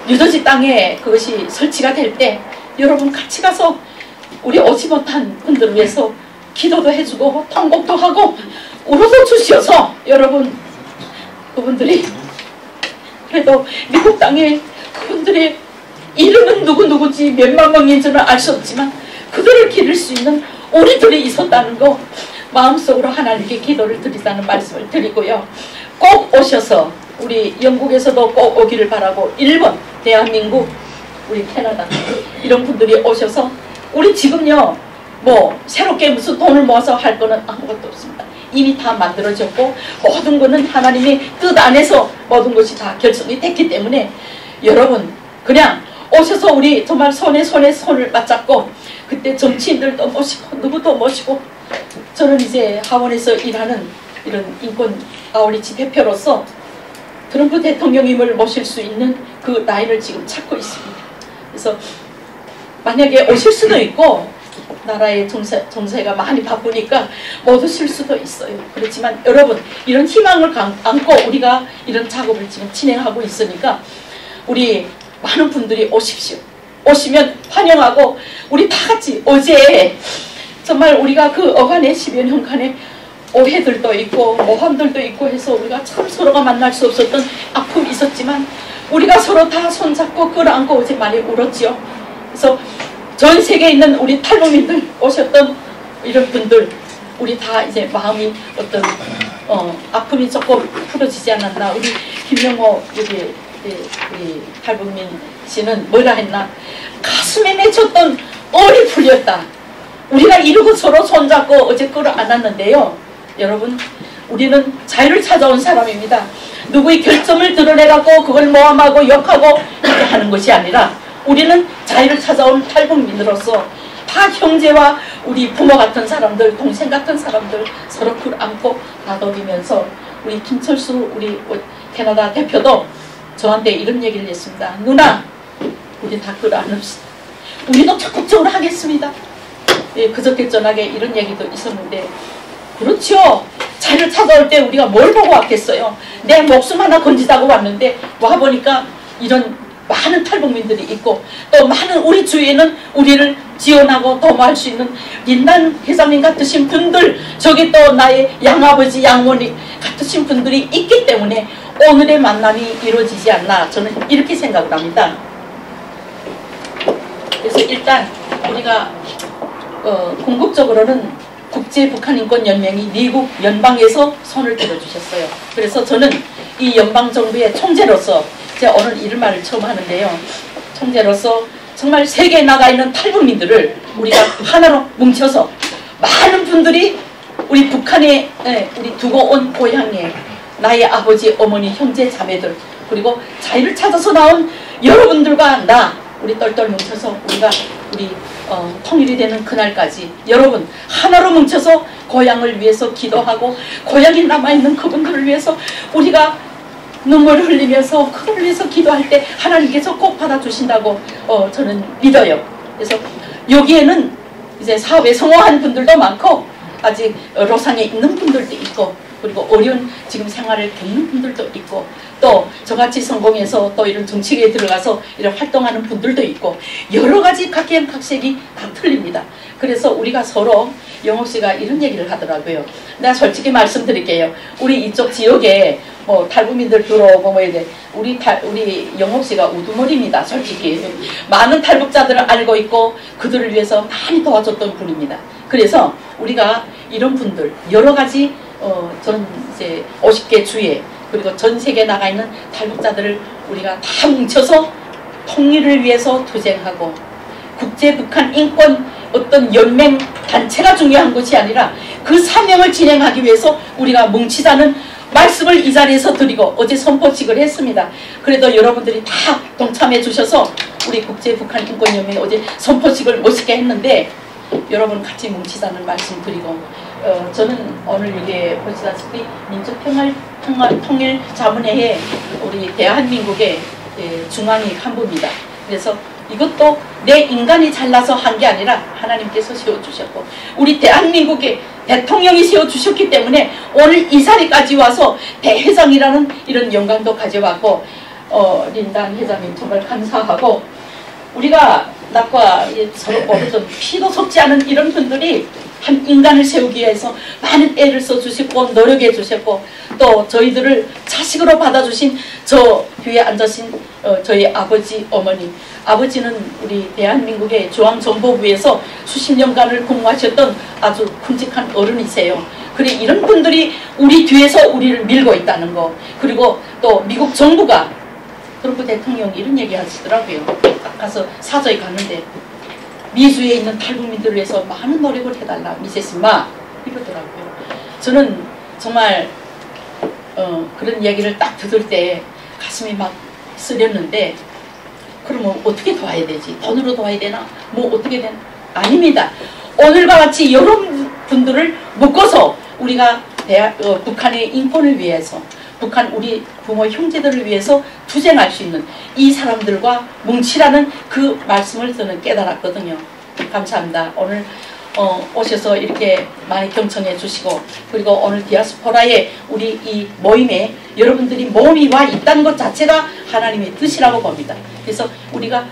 뉴저지 땅에 그것이 설치가 될 때 여러분 같이 가서 우리 오지 못한 분들을 위해서 기도도 해주고 통곡도 하고 울어도 주시어서 여러분 그분들이 그래도 미국 땅에 그분들의 이름은 누구지 몇만 명인지는 알 수 없지만 그들을 기를 수 있는 우리들이 있었다는 거 마음속으로 하나님께 기도를 드리자는 말씀을 드리고요. 꼭 오셔서 우리 영국에서도 꼭 오기를 바라고 일본, 대한민국, 우리 캐나다 이런 분들이 오셔서 우리 지금요 새롭게 무슨 돈을 모아서 할 거는 아무것도 없습니다. 이미 다 만들어졌고 모든 것은 하나님의 뜻 안에서 모든 것이 다 결정이 됐기 때문에 여러분 그냥 오셔서 우리 정말 손에 손을 맞잡고 그때 정치인들도 모시고 누구도 모시고 저는 이제 하원에서 일하는 이런 인권 아우리치 대표로서 트럼프 대통령님을 모실 수 있는 그 라인을 지금 찾고 있습니다. 그래서 만약에 오실 수도 있고 나라의 정세가 많이 바쁘니까 못 오실 수도 있어요. 그렇지만 여러분 이런 희망을 안고 우리가 이런 작업을 지금 진행하고 있으니까 우리 많은 분들이 오십시오. 오시면 환영하고 우리 다 같이 어제 정말 우리가 그 어간의 10여 년간의 오해들도 있고 모함들도 있고 해서 우리가 참 서로가 만날 수 없었던 아픔이 있었지만 우리가 서로 다 손잡고 끌어안고 어제 많이 울었지요. 그래서 전 세계에 있는 우리 탈북민들 오셨던 이런 분들 우리 다 이제 마음이 어떤 아픔이 조금 풀어지지 않았나. 우리 김영호 여기 우리 탈북민 씨는 뭐라 했나? 가슴에 맺혔던 얼이 풀렸다. 우리가 이러고 서로 손잡고 어제 끌어안았는데요. 여러분, 우리는 자유를 찾아온 사람입니다. 누구의 결점을 드러내갖고 그걸 모함하고 욕하고 이렇게 하는 것이 아니라 우리는 자유를 찾아온 탈북민으로서 다 형제와 우리 부모 같은 사람들, 동생 같은 사람들 서로 끌어안고 다독이면서 우리 김철수 우리 캐나다 대표도 저한테 이런 얘기를 했습니다. 누나, 우리 다 끌어안읍시다. 우리도 적극적으로 하겠습니다. 예, 그저께 저녁에 이런 얘기도 있었는데 그렇죠. 자유를 찾아올 때 우리가 뭘 보고 왔겠어요. 내 목숨 하나 건지자고 왔는데 와보니까 이런 많은 탈북민들이 있고 또 많은 우리 주위에는 우리를 지원하고 도모할 수 있는 린단 회장님 같으신 분들, 저기 또 나의 양아버지 양모님 같으신 분들이 있기 때문에 오늘의 만남이 이루어지지 않나 저는 이렇게 생각을 합니다. 그래서 일단 우리가 궁극적으로는 국제북한인권연맹이 미국 연방에서 손을 들어주셨어요. 그래서 저는 이 연방정부의 총재로서 제가 오늘 이런 말을 처음 하는데요. 총재로서 정말 세계에 나가 있는 탈북민들을 우리가 하나로 뭉쳐서 많은 분들이 우리 북한에 우리 두고 온 고향에 나의 아버지, 어머니, 형제, 자매들 그리고 자유를 찾아서 나온 여러분들과 나 우리 똘똘 뭉쳐서 우리가 우리 통일이 되는 그날까지 여러분 하나로 뭉쳐서 고향을 위해서 기도하고 고향에 남아있는 그분들을 위해서 우리가 눈물을 흘리면서 그걸 위해서 기도할 때 하나님께서 꼭 받아주신다고 저는 믿어요. 그래서 여기에는 이제 사업에 성공한 분들도 많고 아직 로상에 있는 분들도 있고 그리고 어려운 지금 생활을 겪는 분들도 있고 또 저같이 성공해서 또 이런 정치계에 들어가서 이런 활동하는 분들도 있고 여러 가지 각양각색이 다 틀립니다. 그래서 우리가 서로 영옥 씨가 이런 얘기를 하더라고요. 내가 솔직히 말씀드릴게요. 우리 이쪽 지역에 뭐 탈북민들 들어오고 뭐 이래 우리 영옥 씨가 우두머리입니다. 솔직히 많은 탈북자들을 알고 있고 그들을 위해서 많이 도와줬던 분입니다. 그래서 우리가 이런 분들 여러 가지 전 이제 50개 주에 그리고 전 세계에 나가 있는 탈북자들을 우리가 다 뭉쳐서 통일을 위해서 투쟁하고 국제 북한 인권 어떤 연맹 단체가 중요한 것이 아니라 그 사명을 진행하기 위해서 우리가 뭉치자는 말씀을 이 자리에서 드리고 어제 선포식을 했습니다. 그래도 여러분들이 다 동참해 주셔서 우리 국제 북한 인권 연맹이 어제 선포식을 멋있게 했는데 여러분 같이 뭉치자는 말씀 드리고 저는 오늘 여기에 보시다시피 민주통일자문회에 우리 대한민국의 중앙위 간부입니다. 그래서 이것도 내 인간이 잘나서 한 게 아니라 하나님께서 세워주셨고 우리 대한민국의 대통령이 세워주셨기 때문에 오늘 이 자리까지 와서 대회장이라는 이런 영광도 가져왔고 린단 회장님 정말 감사하고 우리가 낮과 서로 모르던 피도 섞지 않은 이런 분들이 한 인간을 세우기 위해서 많은 애를 써주셨고 노력해 주셨고 또 저희들을 자식으로 받아주신 저 뒤에 앉으신 저희 아버지, 어머니 아버지는 우리 대한민국의 중앙정보부에서 수십 년간을 근무하셨던 아주 큼직한 어른이세요. 그래 이런 분들이 우리 뒤에서 우리를 밀고 있다는 거 그리고 또 미국 정부가 트럼프 대통령이 이런 얘기 하시더라고요. 딱 가서 사저에 갔는데 미주에 있는 탈북민들을 위해서 많은 노력을 해달라 미세스 마 이러더라고요. 저는 정말 그런 얘기를 딱 들을 때 가슴이 막 쓰렸는데 그러면 어떻게 도와야 되지? 돈으로 도와야 되나? 뭐 어떻게 되나? 아닙니다. 오늘과 같이 여러분들을 묶어서 우리가 북한의 인권을 위해서 북한 우리 부모 형제들을 위해서 투쟁할 수 있는 이 사람들과 뭉치라는 그 말씀을 저는 깨달았거든요. 감사합니다. 오늘 오셔서 이렇게 많이 경청해 주시고 그리고 오늘 디아스포라의 우리 이 모임에 여러분들이 모임이 와 있다는 것 자체가 하나님의 뜻이라고 봅니다. 그래서 우리가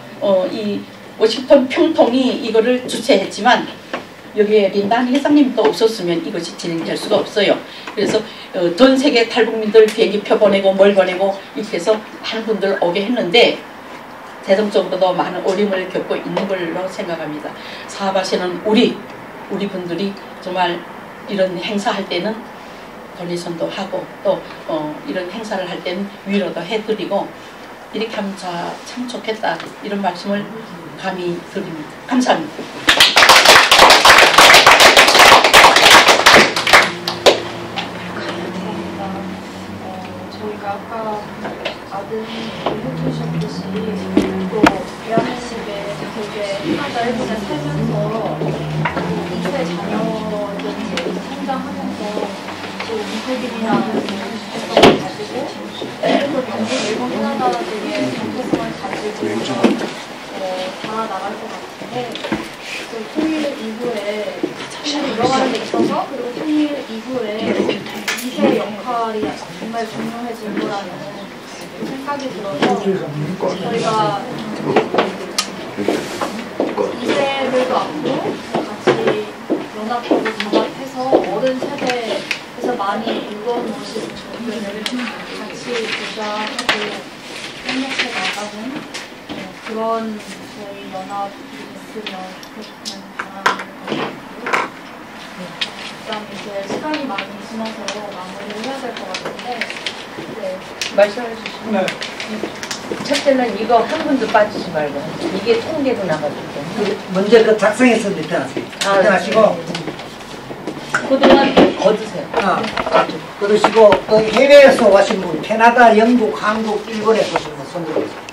이 워싱턴 평통이 이거를 주최했지만 여기에 린단 회장님도 없었으면 이것이 진행될 수가 없어요. 그래서 전 세계 탈북민들 비행기표 보내고 뭘 보내고 이렇게 해서 많은 분들 오게 했는데 재정적으로도 많은 어려움을 겪고 있는 걸로 생각합니다. 사업하시는 우리 분들이 정말 이런 행사할 때는 도네이션도 하고 또 이런 행사를 할 때는 위로도 해드리고 이렇게 하면 참 좋겠다 이런 말씀을 감히 드립니다. 감사합니다. 저희가 아까 아드님이 해주셨듯이 또 대한민국에 되게 하나자 일본에 살면서 2세 자녀들이 성장하면서 또 미국인이라는 정체성을 가지고 그래서 전국 일본 캐나다들의 정체성을 가지고 달아나갈 것 같은데 그 통일 이후에 통일을 이뤄가는 데 있어서 그리고 통일 이후에 2세의 역할이 정말 중요해질 거라는 생각이 들어서 저희가 2세들도 앞으로 같이 연합하고 단합해서 어른 세대에서 많이 이루어놓으신 것들을 같이 보좌하고 협력해 나가는 그런 저희 연합이 있으면 좋겠다는 바람을 그다음 이제 시간이 많이 지나서 마무리를 해야 될 것 같은데 말씀해 주시면 네. 첫째는 이거 한 분도 빠지지 말고 이게 통계로 나가거든요. 먼저 그 작성했을 때 하시고 그동안 거두세요. 그러시고 또 해외에서 오신 분 캐나다, 영국, 한국, 일본에 오신 분 손들어주세요.